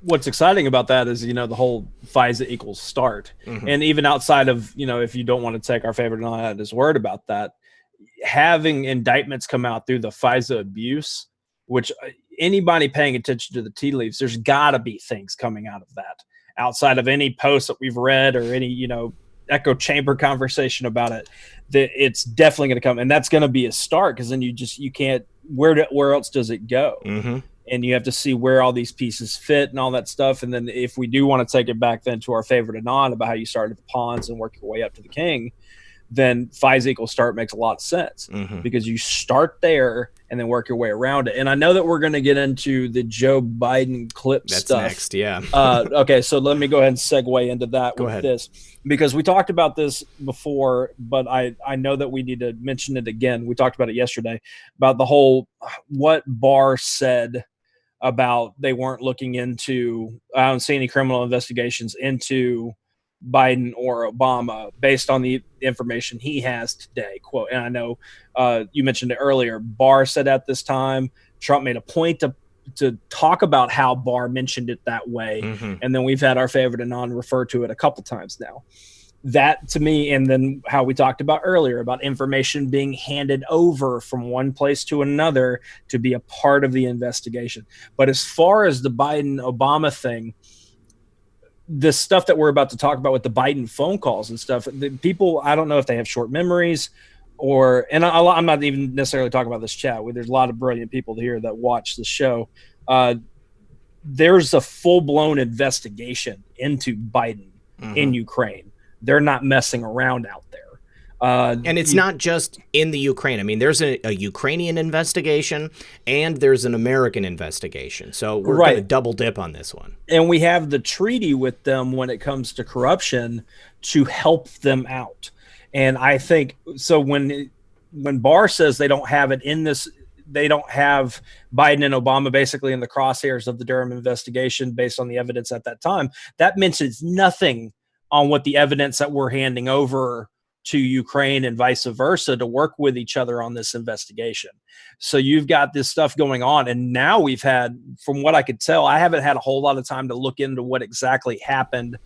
What's exciting about that is, the whole FISA equals START. And even outside of, if you don't want to take our favorite non at his word about that, having indictments come out through the FISA abuse, which anybody paying attention to the tea leaves, there's got to be things coming out of that outside of any posts that we've read or any, echo chamber conversation about it, that it's definitely going to come. And that's going to be a start, because then you can't, where else does it go? And you have to see where all these pieces fit and all that stuff. And then if we do want to take it back then to our favorite Anon about how you started at the pawns and work your way up to the king, then FISA equals START makes a lot of sense, because you start there and then work your way around it. And I know that we're going to get into the Joe Biden clip stuff. That's next, yeah. Okay, so let me go ahead and segue into that Go ahead. This, because we talked about this before, but I know that we need to mention it again. We talked about it yesterday, about the whole what Barr said about they weren't looking into, I don't see any criminal investigations into Biden or Obama based on the information he has today. Quote, and I know you mentioned it earlier, Barr said at this time, Trump made a point to talk about how Barr mentioned it that way. And then we've had our favorite Anon refer to it a couple times now. That to me, and then how we talked about earlier about information being handed over from one place to another to be a part of the investigation. But as far as the Biden-Obama thing, the stuff that we're about to talk about with the Biden phone calls and stuff, the people, I don't know if they have short memories and I'm not even necessarily talking about this chat. There's a lot of brilliant people here that watch the show. There's a full-blown investigation into Biden in Ukraine. They're not messing around out there. And it's not just in the Ukraine. I mean, there's a Ukrainian investigation and there's an American investigation. So we're going to double dip on this one. And we have the treaty with them when it comes to corruption to help them out. And I think so when Barr says they don't have it in this, they don't have Biden and Obama basically in the crosshairs of the Durham investigation based on the evidence at that time, that mentions nothing on what the evidence that we're handing over to Ukraine and vice versa to work with each other on this investigation. So you've got this stuff going on. And now we've had, from what I could tell, I haven't had a whole lot of time to look into what exactly happened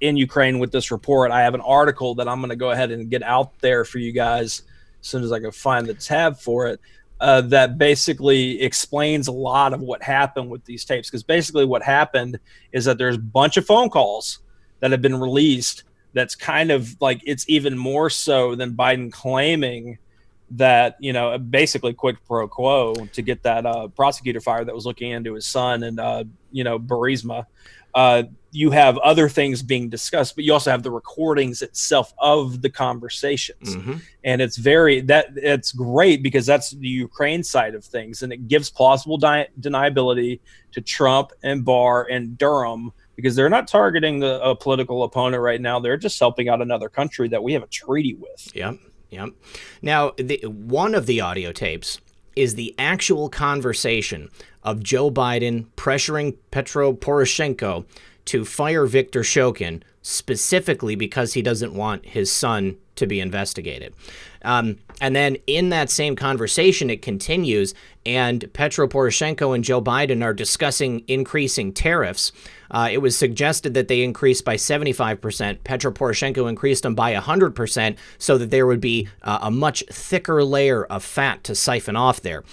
in Ukraine with this report. I have an article that I'm going to go ahead and get out there for you guys as soon as I can find the tab for it. That basically explains a lot of what happened with these tapes. Because basically what happened is that there's a bunch of phone calls that have been released that's kind of like, it's even more so than Biden claiming that, basically quid pro quo to get that prosecutor fired that was looking into his son and, Burisma. You have other things being discussed, but you also have the recordings itself of the conversations. And it's it's great because that's the Ukraine side of things. And it gives plausible deniability to Trump and Barr and Durham, because they're not targeting a political opponent right now. They're just helping out another country that we have a treaty with. Yep. Now, one of the audio tapes is the actual conversation of Joe Biden pressuring Petro Poroshenko to fire Viktor Shokin, specifically because he doesn't want his son to be investigated. And then in that same conversation, it continues, and Petro Poroshenko and Joe Biden are discussing increasing tariffs. It was suggested that they increased by 75%. Petro Poroshenko increased them by 100% so that there would be a much thicker layer of fat to siphon off there.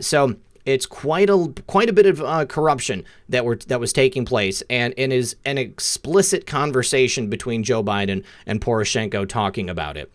So it's quite a bit of corruption that was taking place, and is an explicit conversation between Joe Biden and Poroshenko talking about it.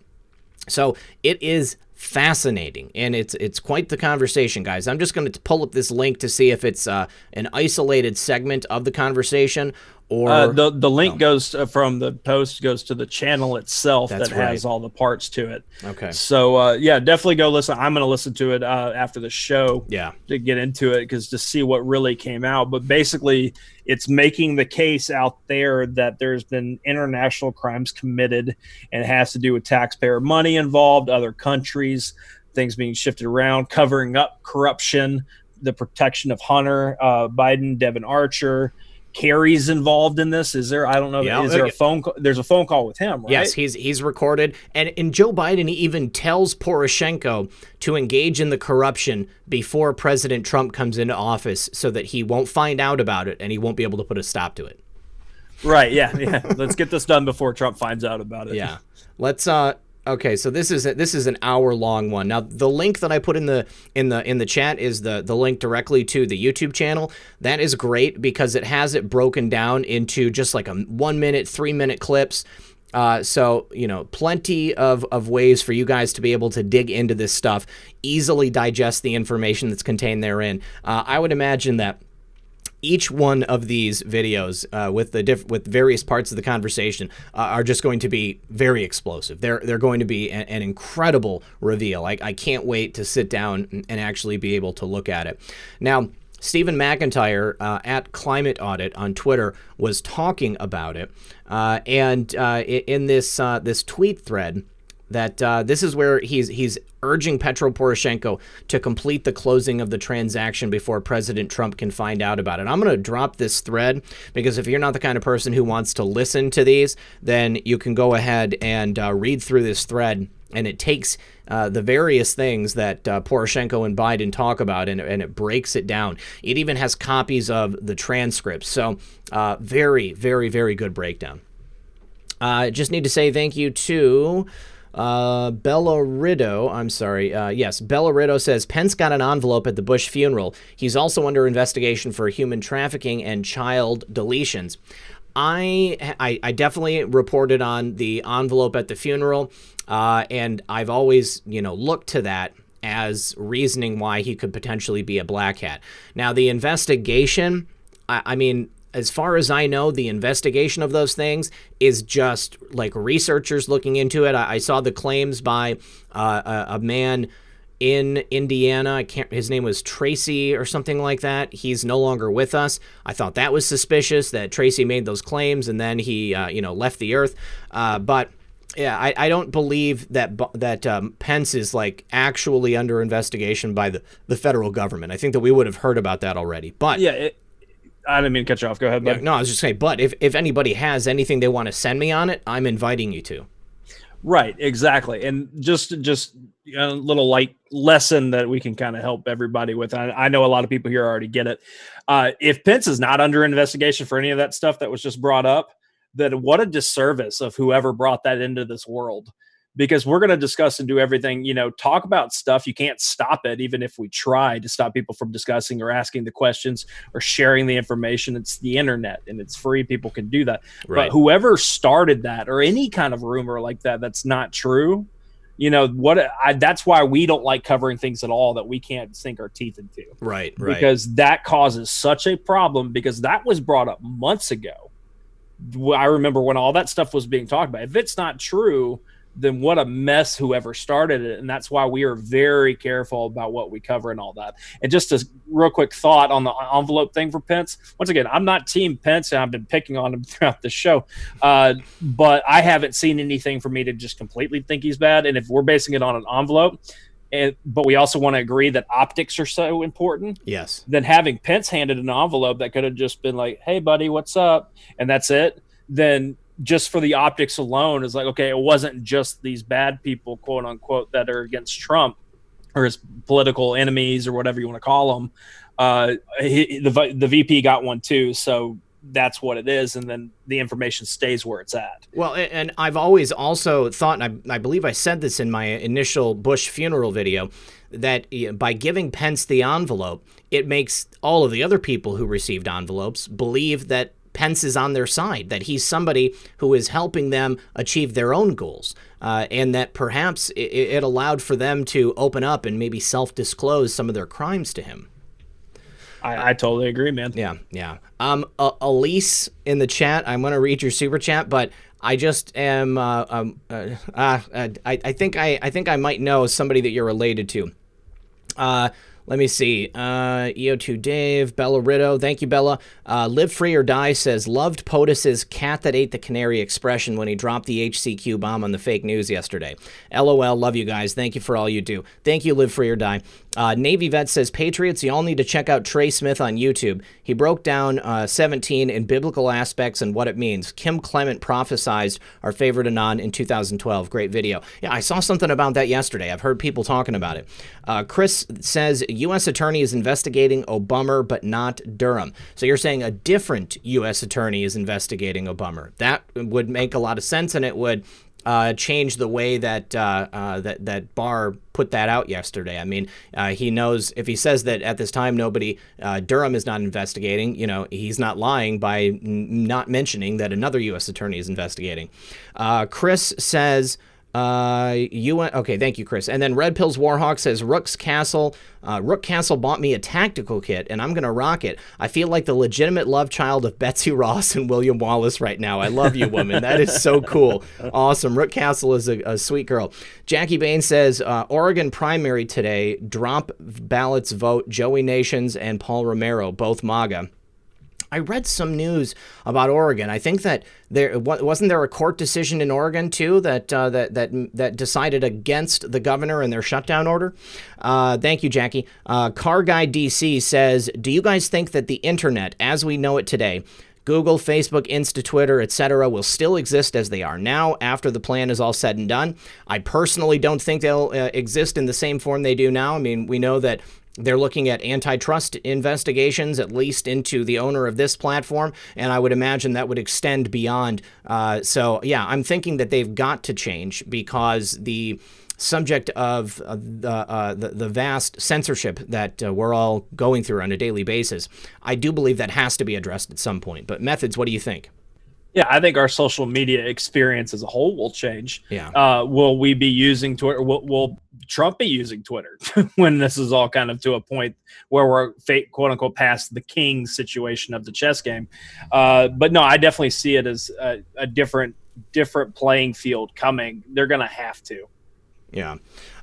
So it is fascinating, and it's quite the conversation, guys. I'm just going to pull up this link to see if it's an isolated segment of the conversation, or the link goes from the post goes to the channel itself. That's that has right. all the parts to it. Okay. So yeah, definitely go listen. I'm going to listen to it after the show. Yeah. To get into it, because to see what really came out. But basically, it's making the case out there that there's been international crimes committed, and it has to do with taxpayer money involved, other countries, things being shifted around, covering up corruption, the protection of Hunter Biden, Devin Archer. Kerry's involved in this. Is there? I don't know. Yeah. Is there a phone call? There's a phone call with him, right? Yes, he's recorded, and Joe Biden even tells Poroshenko to engage in the corruption before President Trump comes into office, so that he won't find out about it and he won't be able to put a stop to it. Right. Yeah. Yeah. Let's get this done before Trump finds out about it. Yeah. Let's. Okay, so this is an hour-long one. Now, the link that I put in the chat is the link directly to the YouTube channel. That is great because it has it broken down into just like a 1 minute, 3 minute clips. So, plenty of ways for you guys to be able to dig into this stuff, easily digest the information that's contained therein. I would imagine that each one of these videos with various parts of the conversation are just going to be very explosive. They're going to be an incredible reveal. I can't wait to sit down and actually be able to look at it. Now, Stephen McIntyre at Climate Audit on Twitter was talking about it, and in this tweet thread, that this is where he's urging Petro Poroshenko to complete the closing of the transaction before President Trump can find out about it. I'm going to drop this thread because if you're not the kind of person who wants to listen to these, then you can go ahead and read through this thread, and it takes the various things that Poroshenko and Biden talk about, and it breaks it down. It even has copies of the transcripts. So very, very, very good breakdown. Just need to say thank you to Bella Rideau. I'm sorry. Yes, Bella Rideau says Pence got an envelope at the Bush funeral. He's also under investigation for human trafficking and child deletions. I definitely reported on the envelope at the funeral, and I've always, looked to that as reasoning why he could potentially be a black hat. Now, the investigation, I mean, as far as I know, the investigation of those things is just like researchers looking into it. I saw the claims by a man in Indiana. His name was Tracy or something like that. He's no longer with us. I thought that was suspicious that Tracy made those claims and then he, left the earth. But yeah, I don't believe that Pence is like actually under investigation by the federal government. I think that we would have heard about that already. But yeah. I didn't mean to cut you off. Go ahead, buddy. No, I was just saying, but if anybody has anything they want to send me on it, I'm inviting you to. Right, exactly. And just a little light lesson that we can kind of help everybody with. I know a lot of people here already get it. If Pence is not under investigation for any of that stuff that was just brought up, then what a disservice of whoever brought that into this world. Because we're going to discuss and do everything, talk about stuff. You can't stop it, even if we try to stop people from discussing or asking the questions or sharing the information. It's the internet and it's free. People can do that. Right. But whoever started that or any kind of rumor like that, that's not true. That's why we don't like covering things at all that we can't sink our teeth into. Right. Because that causes such a problem, because that was brought up months ago. I remember when all that stuff was being talked about. If it's not true, then what a mess whoever started it. And that's why we are very careful about what we cover and all that. And just a real quick thought on the envelope thing for Pence. Once again, I'm not team Pence, and I've been picking on him throughout the show. But I haven't seen anything for me to just completely think he's bad. And if we're basing it on an envelope, but we also want to agree that optics are so important. Yes. Then having Pence handed an envelope that could have just been like, hey, buddy, what's up? And that's it. Then just for the optics alone is like, okay, it wasn't just these bad people, quote unquote, that are against Trump or his political enemies or whatever you want to call them. The VP got one too. So that's what it is, and then the information stays where it's at. Well, and I've always also thought, and I believe I said this in my initial Bush funeral video, that by giving Pence the envelope, it makes all of the other people who received envelopes believe that Pence is on their side, that he's somebody who is helping them achieve their own goals, and that perhaps it allowed for them to open up and maybe self-disclose some of their crimes to him. I totally agree, man. Yeah. Elise in the chat, I'm going to read your super chat, but I just am. I think I might know somebody that you're related to. Let me see. EO2 Dave, Bella Ritto. Thank you, Bella. Live Free or Die says, loved POTUS's cat that ate the canary expression when he dropped the HCQ bomb on the fake news yesterday. LOL, love you guys. Thank you for all you do. Thank you, Live Free or Die. Navy Vet says, Patriots, you all need to check out Trey Smith on YouTube. He broke down 17 in biblical aspects and what it means. Kim Clement prophesized our favorite Anon in 2012. Great video. Yeah, I saw something about that yesterday. I've heard people talking about it. Chris says, U.S. attorney is investigating Obama, but not Durham. So you're saying a different U.S. attorney is investigating Obama. That would make a lot of sense, and it would change the way that that Barr put that out yesterday. I mean, he knows if he says that at this time nobody, Durham is not investigating, he's not lying by not mentioning that another U.S. attorney is investigating. Chris says, okay, thank you, Chris. And then Red Pills Warhawk says, Rook Castle bought me a tactical kit, and I'm going to rock it. I feel like the legitimate love child of Betsy Ross and William Wallace right now. I love you, woman. That is so cool. Awesome. Rook Castle is a sweet girl. Jackie Bain says, Oregon primary today, drop ballots vote Joey Nations and Paul Romero, both MAGA. I read some news about Oregon. I think that wasn't there a court decision in Oregon too that decided against the governor and their shutdown order. Thank you, Jackie. Car Guy DC says, do you guys think that the internet, as we know it today, Google, Facebook, Insta, Twitter, etc., will still exist as they are now after the plan is all said and done? I personally don't think they'll exist in the same form they do now. I mean, we know that they're looking at antitrust investigations, at least into the owner of this platform, and I would imagine that would extend beyond. So, yeah, I'm thinking that they've got to change because the subject of the vast censorship that we're all going through on a daily basis, I do believe that has to be addressed at some point. But Methods, what do you think? Yeah, I think our social media experience as a whole will change. Yeah. Will we be using Twitter? Will Trump be using Twitter when this is all kind of to a point where we're quote unquote past the king situation of the chess game? But no, I definitely see it as a different playing field coming. They're going to have to. Yeah.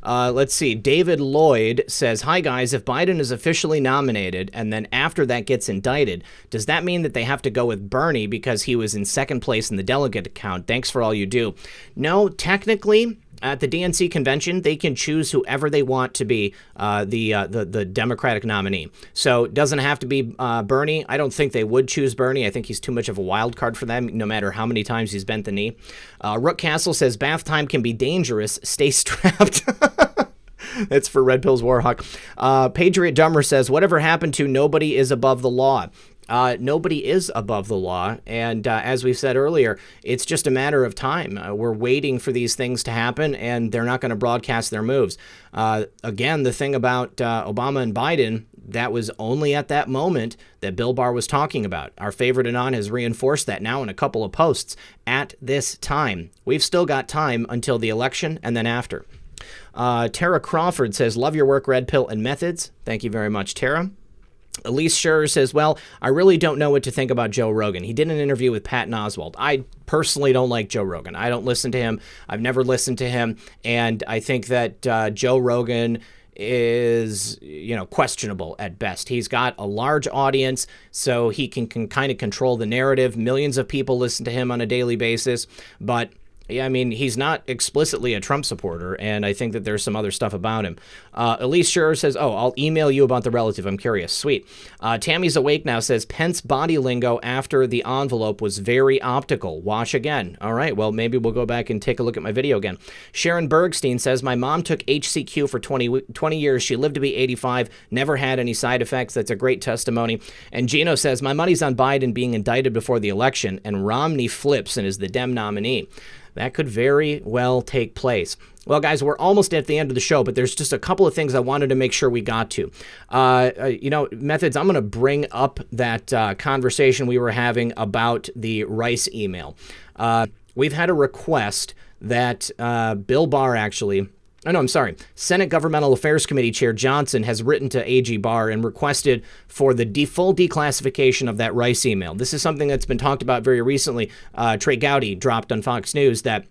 Let's see. David Lloyd says, hi, guys. If Biden is officially nominated and then after that gets indicted, does that mean that they have to go with Bernie because he was in second place in the delegate count? Thanks for all you do. No, technically, at the DNC convention, they can choose whoever they want to be the Democratic nominee. So it doesn't have to be Bernie. I don't think they would choose Bernie. I think he's too much of a wild card for them, no matter how many times he's bent the knee. Rook Castle says, bath time can be dangerous. Stay strapped. That's for Red Pills Warhawk. Patriot Dumber says, whatever happened to nobody is above the law? Nobody is above the law, and as we said earlier, it's just a matter of time. We're waiting for these things to happen, and they're not going to broadcast their moves. Again, the thing about Obama and Biden, that was only at that moment that Bill Barr was talking about. Our favorite Anon has reinforced that now in a couple of posts. At this time, we've still got time until the election and then after. Tara Crawford says, love your work, Red Pill and Methods. Thank you very much, Tara. Elise Scherer says, well, I really don't know what to think about Joe Rogan. He did an interview with Patton Oswalt. I personally don't like Joe Rogan. I don't listen to him. I've never listened to him. And I think that Joe Rogan is, questionable at best. He's got a large audience, so he can kind of control the narrative. Millions of people listen to him on a daily basis. But Yeah, I mean, he's not explicitly a Trump supporter, and I think that there's some other stuff about him. Elise Scherer says, oh, I'll email you about the relative. I'm curious. Sweet. Tammy's Awake Now says, Pence body lingo after the envelope was very optical. Watch again. All right, well, maybe we'll go back and take a look at my video again. Sharon Bergstein says, my mom took HCQ for 20 years. She lived to be 85, never had any side effects. That's a great testimony. And Gino says, my money's on Biden being indicted before the election, and Romney flips and is the Dem nominee. That could very well take place. Well, guys, we're almost at the end of the show, but there's just a couple of things I wanted to make sure we got to. Methods, I'm going to bring up that conversation we were having about the Rice email. We've had a request that Bill Barr actually... Oh, no, I'm sorry. Senate Governmental Affairs Committee Chair Johnson has written to AG Barr and requested for the full declassification of that Rice email. This is something that's been talked about very recently. Trey Gowdy dropped on Fox News that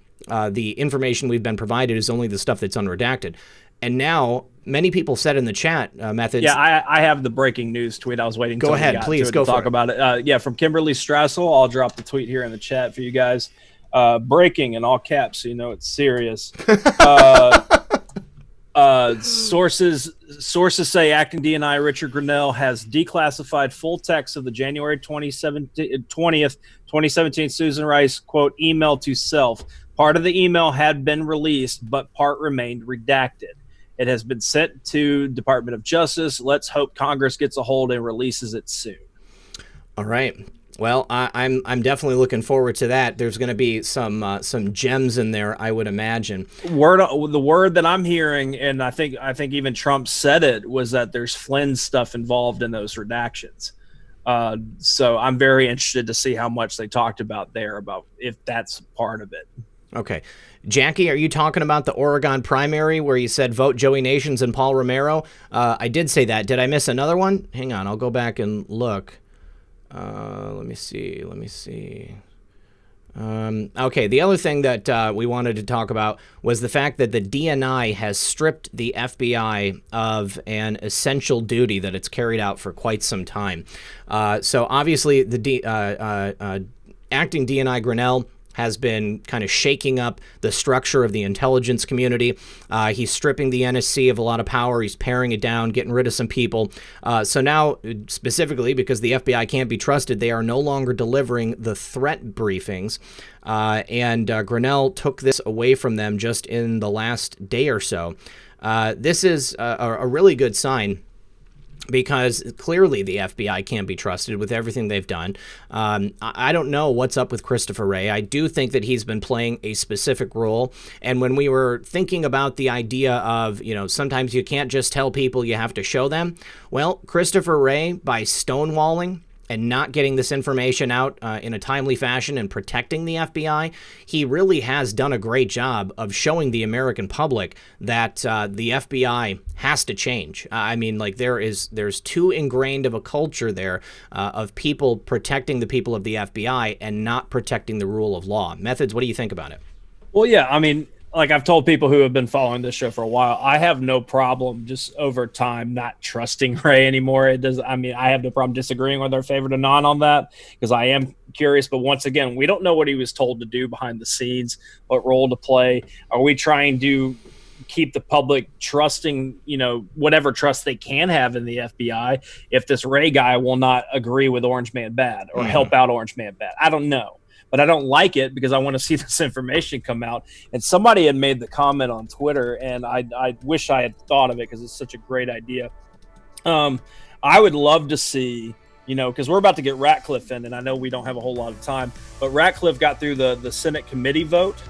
the information we've been provided is only the stuff that's unredacted. And now many people said in the chat, Methods. Yeah, I have the breaking news tweet. I was waiting. Go ahead, please go talk about it. From Kimberly Strassel. I'll drop the tweet here in the chat for you guys. Breaking in all caps, so you know it's serious. Sources say acting DNI Richard Grinnell has declassified full text of the January 2017 Susan Rice, quote, email to self. Part of the email had been released, but part remained redacted. It has been sent to Department of Justice. Let's hope Congress gets a hold and releases it soon. All right. Well, I'm definitely looking forward to that. There's going to be some gems in there, I would imagine. The word that I'm hearing, and I think even Trump said it, was that there's Flynn stuff involved in those redactions. So I'm very interested to see how much they talked about there, about if that's part of it. Okay. Jackie, are you talking about the Oregon primary where you said vote Joey Nations and Paul Romero? I did say that. Did I miss another one? Hang on, I'll go back and look. Let me see. Okay, the other thing that we wanted to talk about was the fact that the DNI has stripped the FBI of an essential duty that it's carried out for quite some time. So obviously, the acting DNI Grinnell has been kind of shaking up the structure of the intelligence community. He's stripping the NSC of a lot of power. He's paring it down, getting rid of some people. So now, specifically, because the FBI can't be trusted, they are no longer delivering the threat briefings. And Grinnell took this away from them just in the last day or so. This is a really good sign, because clearly the FBI can't be trusted with everything they've done. I don't know what's up with Christopher Wray. I do think that he's been playing a specific role. And when we were thinking about the idea of, sometimes you can't just tell people, you have to show them. Well, Christopher Wray, by stonewalling and not getting this information out in a timely fashion and protecting the FBI, he really has done a great job of showing the American public that the FBI has to change. There's too ingrained of a culture there of people protecting the people of the FBI and not protecting the rule of law. Methods, what do you think about it? Well, yeah, like I've told people who have been following this show for a while, I have no problem just over time not trusting Wray anymore. I have no problem disagreeing with our favorite Anon on that, because I am curious. But once again, we don't know what he was told to do behind the scenes, what role to play. Are we trying to keep the public trusting, whatever trust they can have in the FBI if this Wray guy will not agree with Orange Man Bad or help out Orange Man Bad? I don't know. But I don't like it because I want to see this information come out. And somebody had made the comment on Twitter, and I wish I had thought of it because it's such a great idea. I would love to see, because we're about to get Ratcliffe in, and I know we don't have a whole lot of time, but Ratcliffe got through the Senate committee vote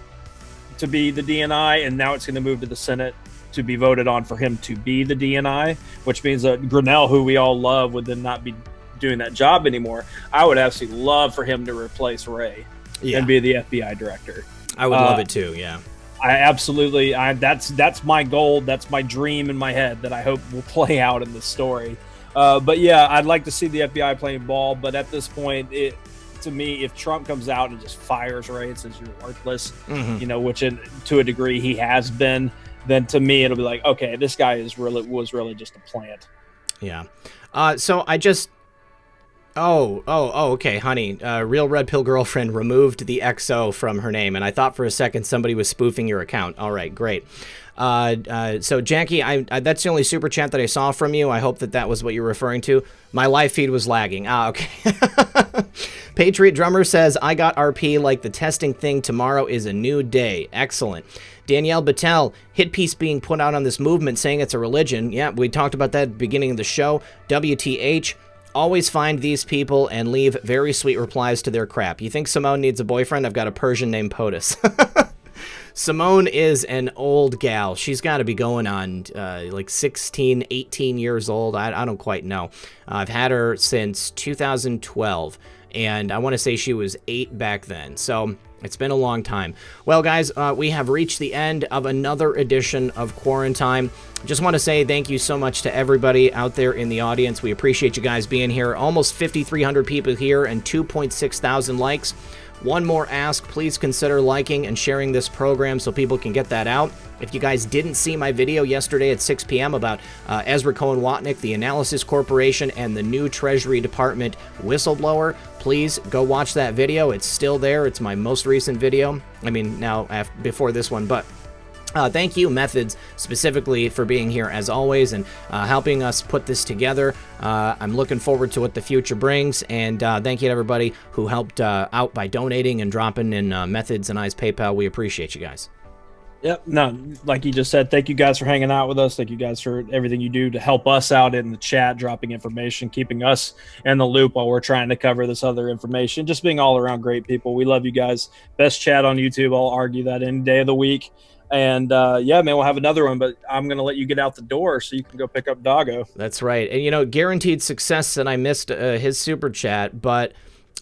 to be the DNI, and now it's going to move to the Senate to be voted on for him to be the DNI, which means that Grinnell, who we all love, would then not be doing that job anymore. I would absolutely love for him to replace Wray and be the FBI director. I would love it too. Yeah, that's my goal. That's my dream in my head that I hope will play out in the story. But yeah, I'd like to see the FBI playing ball. But at this point, to me, if Trump comes out and just fires Wray and says you're worthless, which to a degree he has been, then to me it'll be like, okay, this guy was really just a plant. Yeah. So Okay, honey. Real Red Pill Girlfriend removed the XO from her name, and I thought for a second somebody was spoofing your account. All right, great. So Jackie, that's the only super chat that I saw from you. I hope that was what you're referring to. My live feed was lagging. Okay. Patriot Drummer says, I got RP like the testing thing. Tomorrow is a new day. Excellent. Danielle Battelle, hit piece being put out on this movement saying it's a religion. Yeah, we talked about that at the beginning of the show. WTH. Always find these people and leave very sweet replies to their crap. You think Simone needs a boyfriend? I've got a Persian named POTUS. Simone is an old gal. She's got to be going on like 16, 18 years old. I don't quite know. I've had her since 2012, and I want to say she was 8 back then. So it's been a long time. Well, guys, we have reached the end of another edition of Quarantine. Just want to say thank you so much to everybody out there in the audience. We appreciate you guys being here. Almost 5,300 people here and 2.6 thousand likes. One more ask, please consider liking and sharing this program so people can get that out. If you guys didn't see my video yesterday at 6 p.m. about Ezra Cohen-Watnick, the Analysis Corporation, and the new Treasury Department whistleblower, please go watch that video. It's still there. It's my most recent video. I mean, now before this one, but thank you, Methods, specifically for being here as always and helping us put this together. I'm looking forward to what the future brings, and thank you to everybody who helped out by donating and dropping in Methods and I's PayPal. We appreciate you guys. Yep. No, like you just said, thank you guys for hanging out with us. Thank you guys for everything you do to help us out in the chat, dropping information, keeping us in the loop while we're trying to cover this other information. Just being all around great people. We love you guys. Best chat on YouTube. I'll argue that any day of the week. And yeah, man, we'll have another one, but I'm going to let you get out the door so you can go pick up Doggo. That's right. And, you know, Guaranteed Success said I missed his super chat, but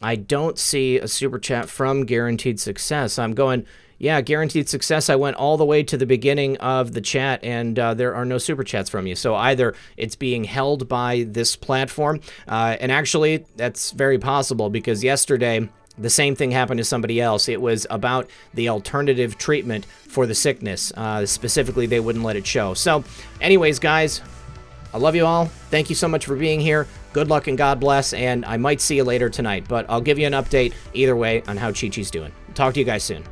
I don't see a super chat from Guaranteed Success. I'm going, yeah, Guaranteed Success. I went all the way to the beginning of the chat, and there are no super chats from you. So either it's being held by this platform, and actually that's very possible because yesterday the same thing happened to somebody else. It was about the alternative treatment for the sickness. Specifically, they wouldn't let it show. So anyways, guys, I love you all. Thank you so much for being here. Good luck and God bless, and I might see you later tonight, but I'll give you an update either way on how Chichi's doing. Talk to you guys soon.